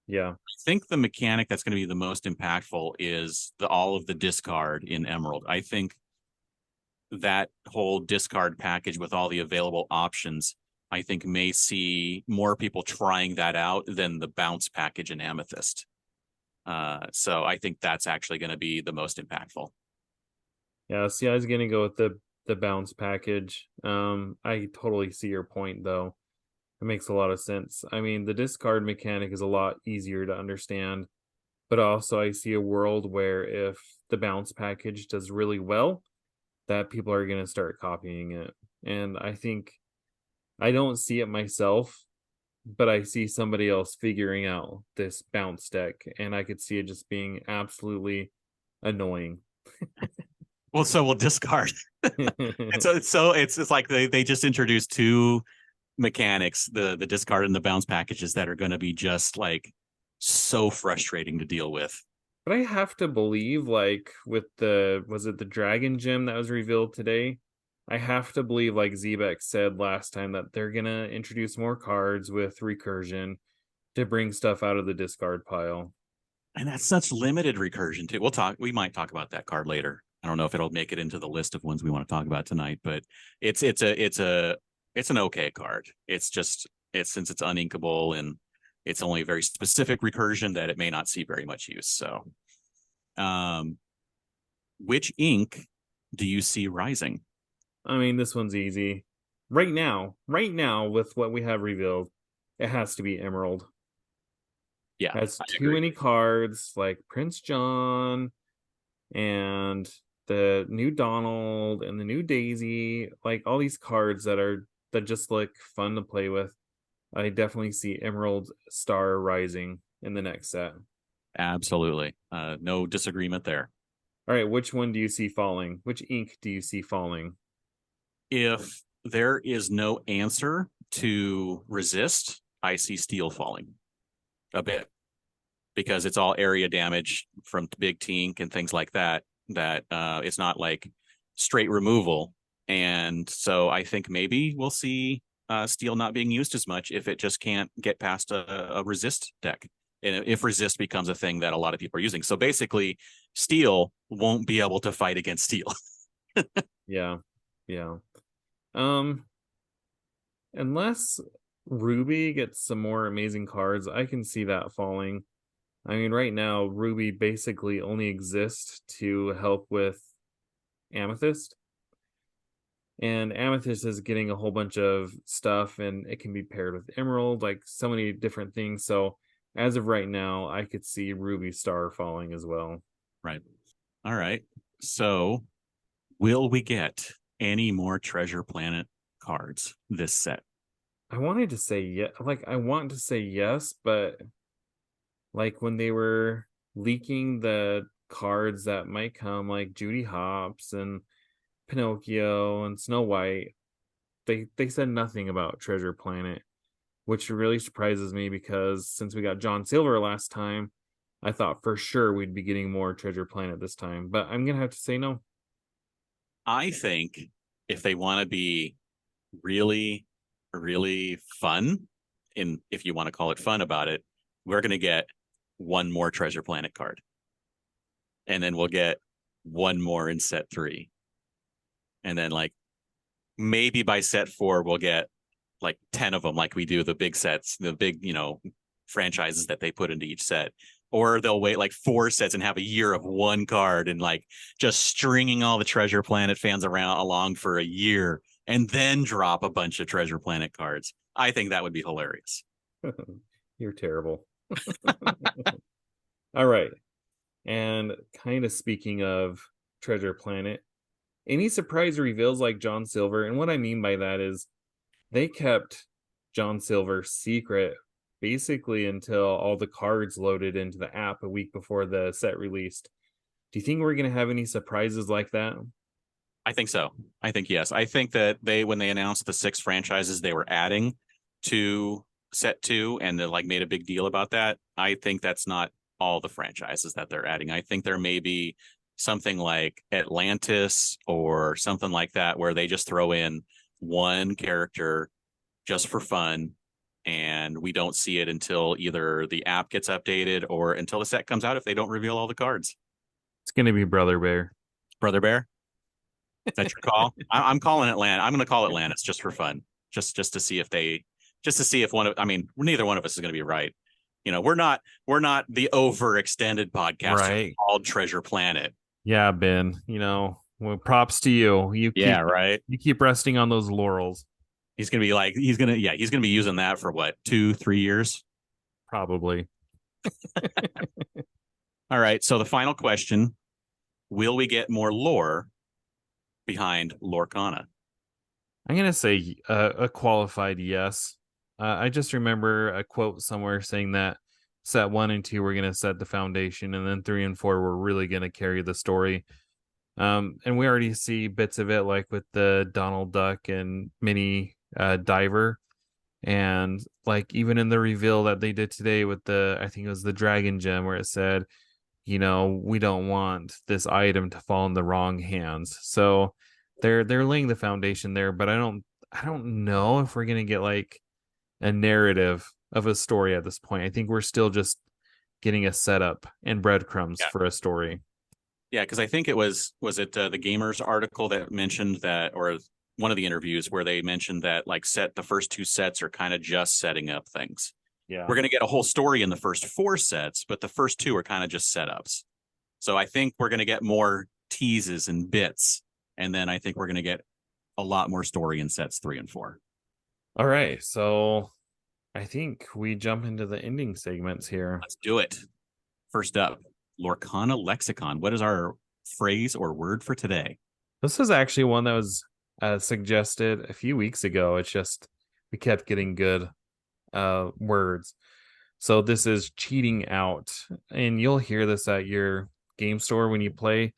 Yeah. I think the mechanic that's going to be the most impactful is all of the discard in Emerald. I think that whole discard package with all the available options, I think may see more people trying that out than the bounce package in Amethyst. So I think that's actually going to be the most impactful. Yeah, see, I was gonna go with the bounce package. I totally see your point though. It makes a lot of sense. I mean, the discard mechanic is a lot easier to understand, but also I see a world where if the bounce package does really well, that people are gonna start copying it. And I think I don't see it myself, but I see somebody else figuring out this bounce deck, and I could see it just being absolutely annoying. Well, so we'll discard. It's like they just introduced 2 mechanics, the discard and the bounce packages, that are going to be just like so frustrating to deal with. But I have to believe, like, with was it the dragon gem that was revealed today? I have to believe, like Zebek said last time, that they're gonna introduce more cards with recursion to bring stuff out of the discard pile. And that's such limited recursion too. We might talk about that card later. I don't know if it'll make it into the list of ones we want to talk about tonight, but it's an okay card. It's since it's uninkable and it's only a very specific recursion that it may not see very much use. So which ink do you see rising? I mean, this one's easy. Right now, with what we have revealed, it has to be Emerald. Yeah, Has I too agree. many cards like Prince John and the new Donald and the new Daisy, like all these cards that just look fun to play with. I definitely see Emerald Star Rising in the next set. Absolutely. No disagreement there. All right, which one do you see falling? Which ink do you see falling? If there is no answer to resist, I see steel falling a bit because it's all area damage from big tink and things like that. It's not like straight removal. And so I think maybe we'll see steel not being used as much if it just can't get past a resist deck. And if resist becomes a thing that a lot of people are using. So basically, steel won't be able to fight against steel. Yeah. Yeah. Unless Ruby gets some more amazing cards, I can see that falling. I mean, right now, Ruby basically only exists to help with Amethyst. And Amethyst is getting a whole bunch of stuff, and it can be paired with Emerald, like so many different things. So, as of right now, I could see Ruby Star falling as well. Right. All right. So, will we get any more Treasure Planet cards this set? I wanted to say I want to say yes, but like when they were leaking the cards that might come, like Judy Hopps and Pinocchio and Snow White, they said nothing about Treasure Planet, which really surprises me because since we got John Silver last time, I thought for sure we'd be getting more Treasure Planet this time. But I'm gonna have to say no. I think if they want to be really, really fun, and if you want to call it fun about it, we're going to get one more Treasure Planet card. And then we'll get one more in set 3. And then, like, maybe by set 4, we'll get like 10 of them, like we do the big sets, the big, franchises that they put into each set. Or they'll wait like 4 sets and have a year of one card and like just stringing all the Treasure Planet fans along for a year and then drop a bunch of Treasure Planet cards. I think that would be hilarious. You're terrible. All right. And kind of speaking of Treasure Planet, any surprise reveals like John Silver? And what I mean by that is they kept John Silver secret basically until all the cards loaded into the app a week before the set released. Do you think we're going to have any surprises like that? I think so. I think yes. I think that when they announced the 6 franchises they were adding to set 2 and they like made a big deal about that, I think that's not all the franchises that they're adding. I think there may be something like Atlantis or something like that where they just throw in one character just for fun and we don't see it until either the app gets updated or until the set comes out if they don't reveal all the cards. It's going to be Brother Bear. Brother Bear? That's your call? I'm calling Atlantis. I'm going to call Atlantis just for fun, just to see if one of. I mean, neither one of us is going to be right. We're not the overextended podcast right called Treasure Planet. Yeah, Ben. Well, props to you. You keep resting on those laurels. He's going to be using that for what, 2-3 years? Probably. All right. So the final question: will we get more lore behind Lorcana? I'm going to say a qualified yes. I just remember a quote somewhere saying that set 1 and 2 were going to set the foundation, and then 3 and 4 were really going to carry the story. And we already see bits of it, like with the Donald Duck and Mini Diver, and like even in the reveal that they did today with I think it was the Dragon Gem, where it said, we don't want this item to fall in the wrong hands. So they're laying the foundation there, but I don't know if we're gonna get like a narrative of a story at this point. I think we're still just getting a setup and breadcrumbs for a story. Yeah, because I think it was it the Gamers article that mentioned that, or one of the interviews where they mentioned that like the first 2 sets are kind of just setting up things. Yeah, we're going to get a whole story in the first 4 sets, but the first 2 are kind of just setups. So I think we're going to get more teases and bits And then I think we're going to get a lot more story in sets 3 and 4. All right. So I think we jump into the ending segments here. Let's do it. First up, Lorcana Lexicon. What is our phrase or word for today? This is actually one that was suggested a few weeks ago. It's just we kept getting good words. So this is cheating out. And you'll hear this at your game store when you play.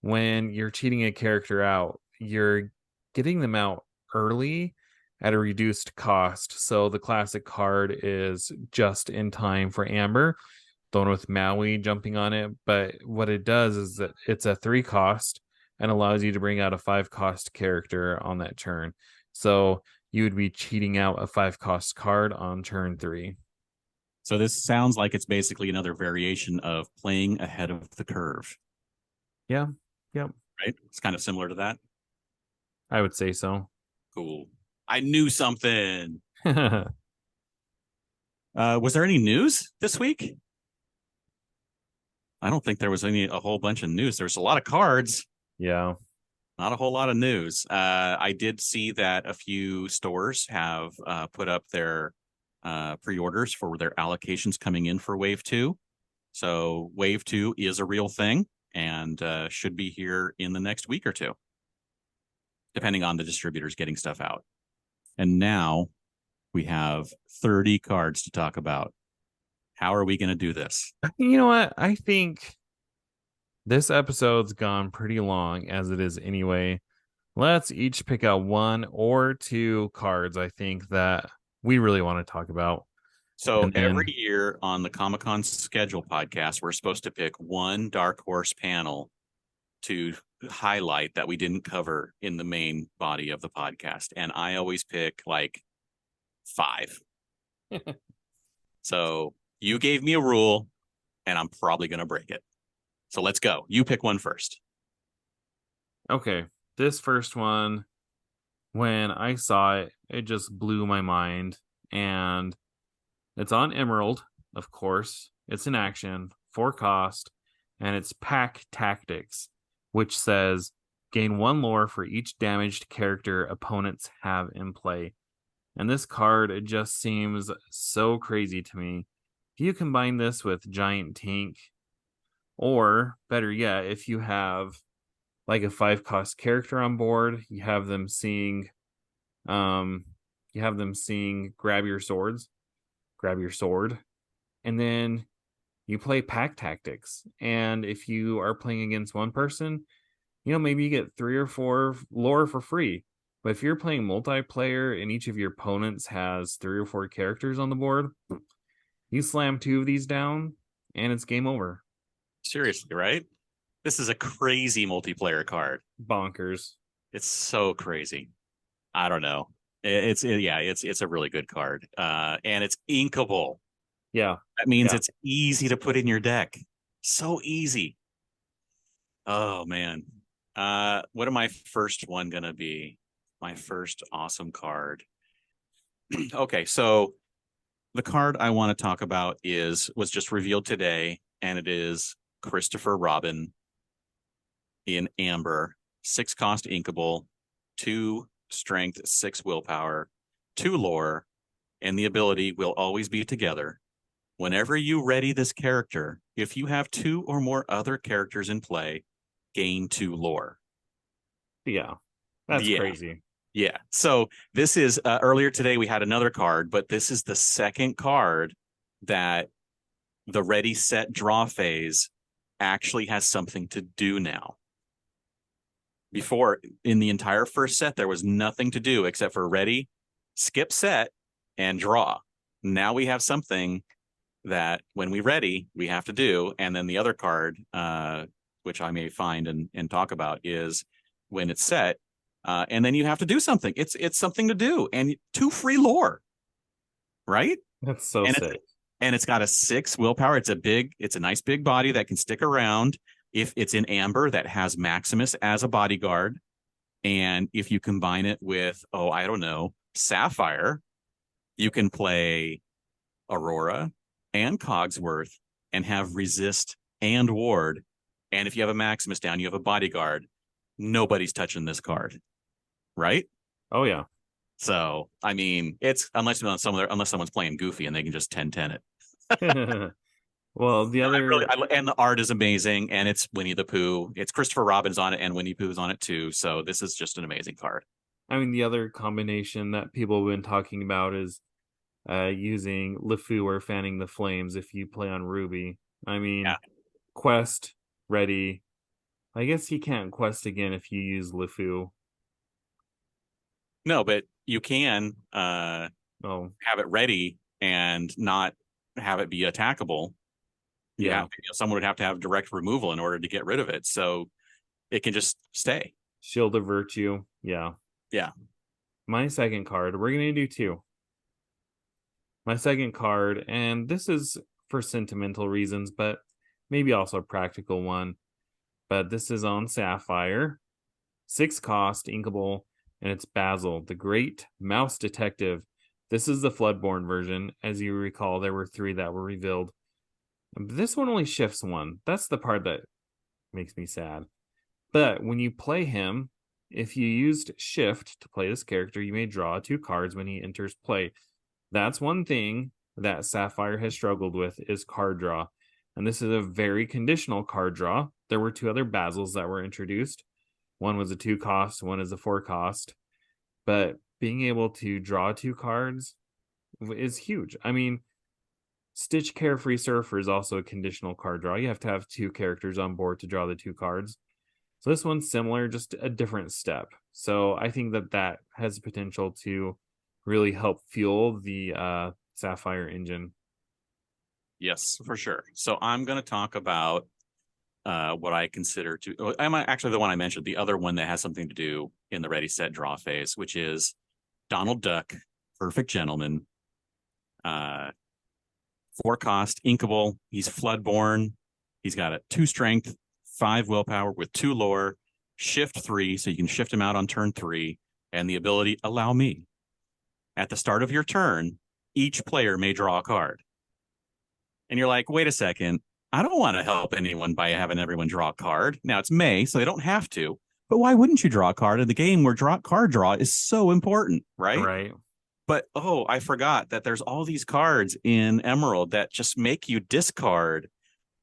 When you're cheating a character out, you're getting them out early at a reduced cost. So the classic card is just in time for Amber, the one with Maui jumping on it. But what it does is that it's a 3 cost and allows you to bring out a 5 cost character on that turn. So you would be cheating out a 5 cost card on turn 3. So this sounds like it's basically another variation of playing ahead of the curve. Yeah. Yep. Right? It's kind of similar to that. I would say so. Cool. I knew something. Was there any news this week? I don't think there was a whole bunch of news. There's a lot of cards. Yeah. Not a whole lot of news. I did see that a few stores have put up their pre-orders for their allocations coming in for Wave 2. So Wave 2 is a real thing and should be here in the next week or two, depending on the distributors getting stuff out. And now we have 30 cards to talk about. How are we going to do this? You know what? I think this episode's gone pretty long as it is anyway. Let's each pick out 1 or 2 cards, I think, that we really want to talk about. So every year on the Comic-Con schedule podcast, we're supposed to pick 1 Dark Horse panel to highlight that we didn't cover in the main body of the podcast. And I always pick like 5. So you gave me a rule and I'm probably going to break it. So let's go. You pick 1 first. Okay. This first one, when I saw it, it just blew my mind. And it's on Emerald, of course. It's an action, 4 cost, and it's Pack Tactics, which says gain 1 lore for each damaged character opponents have in play. And this card, it just seems so crazy to me. If you combine this with Giant Tank, or better yet, if you have like a 5 cost character on board, you have them seeing grab your sword, and then you play Pack Tactics. And if you are playing against one person, maybe you get 3 or 4 lore for free. But if you're playing multiplayer and each of your opponents has 3 or 4 characters on the board, you slam 2 of these down and it's game over. Seriously, right? This is a crazy multiplayer card. Bonkers. It's so crazy. I don't know. It's a really good card. And it's inkable. Yeah. That means it's easy to put in your deck. So easy. Oh man. What am my first one gonna be? My first awesome card. Okay, so the card I want to talk about was just revealed today, and it is Christopher Robin in Amber. 6 cost inkable, 2 strength, 6 willpower, 2 lore, and the ability will always be together. Whenever you ready this character, if you have 2 or more other characters in play, gain 2 lore. Yeah, that's crazy. Yeah. So this is earlier today we had another card, but this is the second card that the ready, set, draw phase actually has something to do now. Before, in the entire first set, there was nothing to do except for ready, skip set, and draw. Now we have something that when we ready, we have to do. And then the other card, which I may find and talk about, is when it's set, and then you have to do something. It's something to do, and 2 free lore, right? That's so sick. And it's got a 6 willpower. It's a nice big body that can stick around. If it's in Amber, that has Maximus as a bodyguard. And if you combine it with, I don't know, Sapphire, you can play Aurora and Cogsworth and have resist and ward. And if you have a Maximus down, you have a bodyguard. nobody's touching this card, right? Oh yeah. So I mean, it's unless someone's playing goofy and they can just 10-10 it. Well, the other And the art is amazing, and it's Winnie the Pooh. It's Christopher Robin's on it, and Winnie Pooh's on it too. So this is just an amazing card. I mean, the other combination that people have been talking about is using LeFou or Fanning the Flames if you play on Ruby. I mean, Yeah. Quest, ready. I guess you can't Quest again if you use LeFou. No, but you can Oh, have it ready and not have it be attackable. yeah. Someone would have to have direct removal in order to get rid of it. So it can just stay. Shield of Virtue. Yeah. Yeah. My second card, we're going to do two. My second card, and this is for sentimental reasons, but maybe also a practical one. But this is on Sapphire. 6 cost, inkable, and it's Basil, the Great Mouse Detective. This is the Floodborn version. As you recall, there were 3 that were revealed. This one only shifts 1. That's the part that makes me sad. But when you play him, if you used shift to play this character, you may draw 2 cards when he enters play. That's one thing that Sapphire has struggled with is card draw. And this is a very conditional card draw. There were 2 other Basils that were introduced. One was a 2 cost, one is a 4 cost. But being able to draw 2 cards is huge. I mean, Stitch Carefree Surfer is also a conditional card draw. You have to have 2 characters on board to draw the 2 cards. So this one's similar, just a different step. So I think that has potential to really help fuel the Sapphire engine. Yes, for sure. So I'm going to talk about what I consider to. I'm actually the one I mentioned. The other one that has something to do in the ready, set, draw phase, which is Donald Duck, Perfect Gentleman. 4 cost, inkable. He's Floodborn. He's got a 2 strength, 5 willpower with 2 lore, shift 3, so you can shift him out on turn 3, and the ability Allow Me. At the start of your turn, each player may draw a card. And you're like, wait a second, I don't want to help anyone by having everyone draw a card. Now it's May, so they don't have to. But why wouldn't you draw a card in the game where card draw is so important, right? Right. But I forgot that there's all these cards in Emerald that just make you discard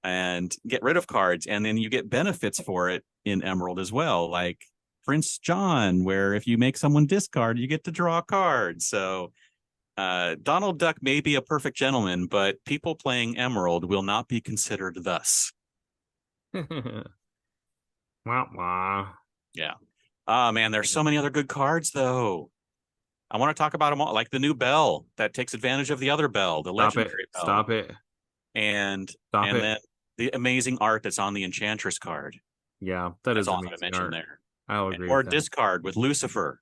and get rid of cards, and then you get benefits for it in Emerald as well, like Prince John, where if you make someone discard, you get to draw a card. So Donald Duck may be a perfect gentleman, but people playing Emerald will not be considered thus. Wah, wah. Yeah. Man, there's so many other good cards, though. I want to talk about them all, like the new Bell that takes advantage of the other Bell, the legendary Bell. Stop it. And Stop it. then the amazing art that's on the Enchantress card. Yeah, that is all I amazing mentioned art. there. I'll agree. Or with that. discard with Lucifer.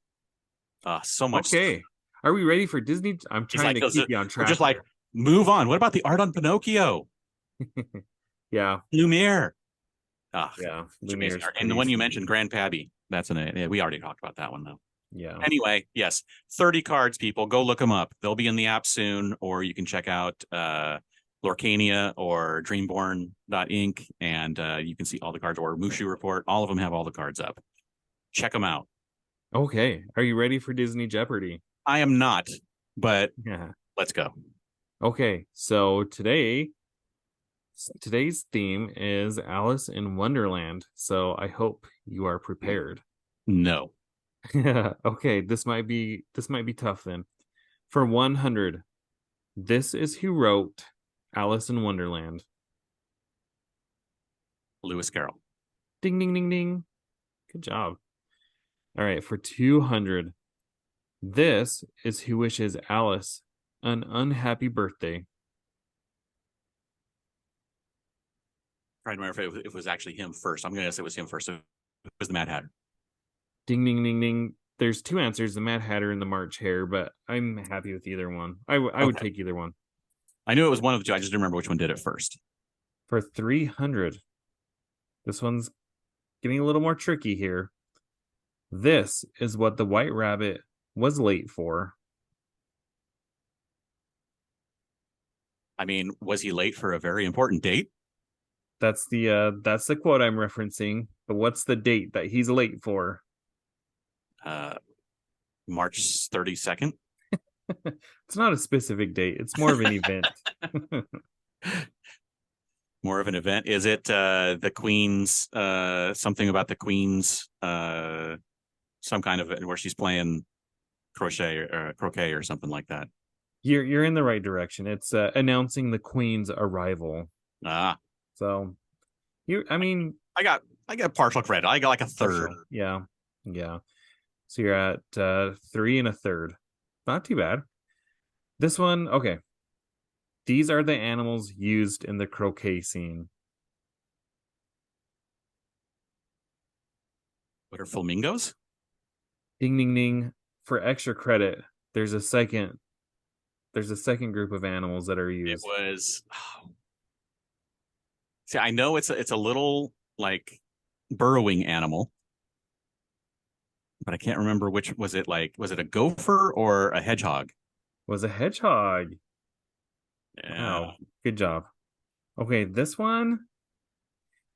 So much. Okay. Are we ready for Disney? I'm trying to keep you on track. We're just like, move on. What about the art on Pinocchio? Yeah. Lumiere. Yeah. Amazing art. And the one you mentioned, Grandpappy. That's we already talked about that one, though. Yeah. Anyway, yes. 30 cards, people. Go look them up. They'll be in the app soon, or you can check out Lorcana or Dreamborn.inc, and you can see all the cards, or Mushu Report. All of them have all the cards up. Check them out. Okay. Are you ready for Disney Jeopardy? I am not, but Yeah. let's go. Okay. So today's theme is Alice in Wonderland. So I hope you are prepared. No. Okay, this might be tough then. For 100, this is who wrote Alice in Wonderland. Lewis Carroll. Ding ding ding ding. Good job. All right, for 200, this is who wishes Alice an unhappy birthday. Trying to remember if it was actually him first. I'm going to guess it was him first. So it was the Mad Hatter. Ding ding ding ding. There's 2 answers, the Mad Hatter and the March Hare, but I'm happy with either one. I would take either one. I knew it was one of the 2. I just didn't remember which one did it first. For 300, this one's getting a little more tricky here. This is what the White Rabbit was late for. I mean, was he late for a very important date? That's the quote I'm referencing. But what's the date that he's late for? March 32nd. It's not a specific date. It's more of an event. More of an event. Is it the Queen's something about the Queen's some kind of where she's playing croquet or something like that? You're in the right direction. It's announcing the Queen's arrival. So I mean, I got partial credit. I got like a third. Partial. Yeah. So you're at 3 1/3. Not too bad. This one, okay. These are the animals used in the croquet scene. What are flamingos? Ding ding ding. For extra credit, there's a second group of animals that are used. It was See, I know it's a little like burrowing animal, but I can't remember which was it. Like, was it a gopher or a hedgehog? Was a hedgehog. Yeah. Wow, good job. Okay, this one,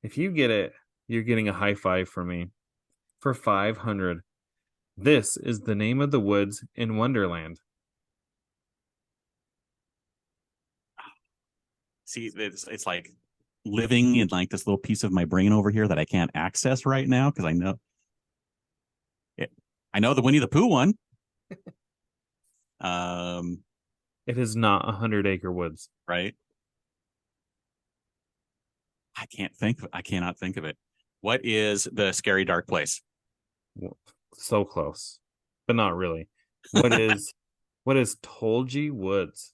if you get it, you're getting a high five from me for 500. This is the name of the woods in Wonderland. See, it's like living in like this little piece of my brain over here that I can't access right now because I know the Winnie the Pooh one. It is not 100-acre woods, right? I cannot think of it. What is the scary dark place? So close, but not really. What is Tolji Woods?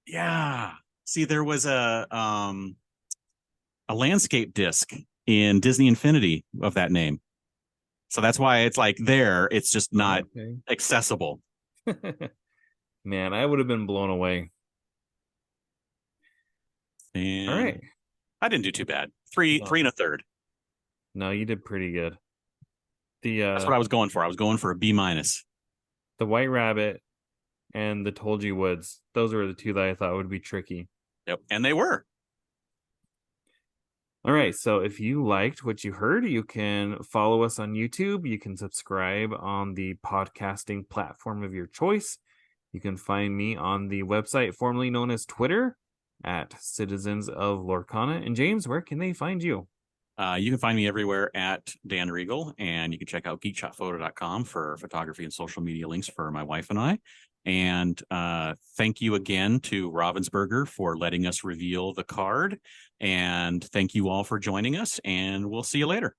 Yeah. See, there was a landscape disc in Disney Infinity of that name. So that's why it's like there. It's just not accessible. Man, I would have been blown away. And all right. I didn't do too bad. 3 1/3. No, you did pretty good. That's what I was going for. I was going for a B-. The White Rabbit and the Tolji Woods. Those were the two that I thought would be tricky. Yep, and they were. All right, so if you liked what you heard, you can follow us on YouTube. You can subscribe on the podcasting platform of your choice. You can find me on the website formerly known as Twitter at Citizens of Lorcana. And James, where can they find you? You can find me everywhere at Dan Regal, and you can check out geekshotphoto.com for photography and social media links for my wife and I. And thank you again to Ravensburger for letting us reveal the card. And thank you all for joining us, and we'll see you later.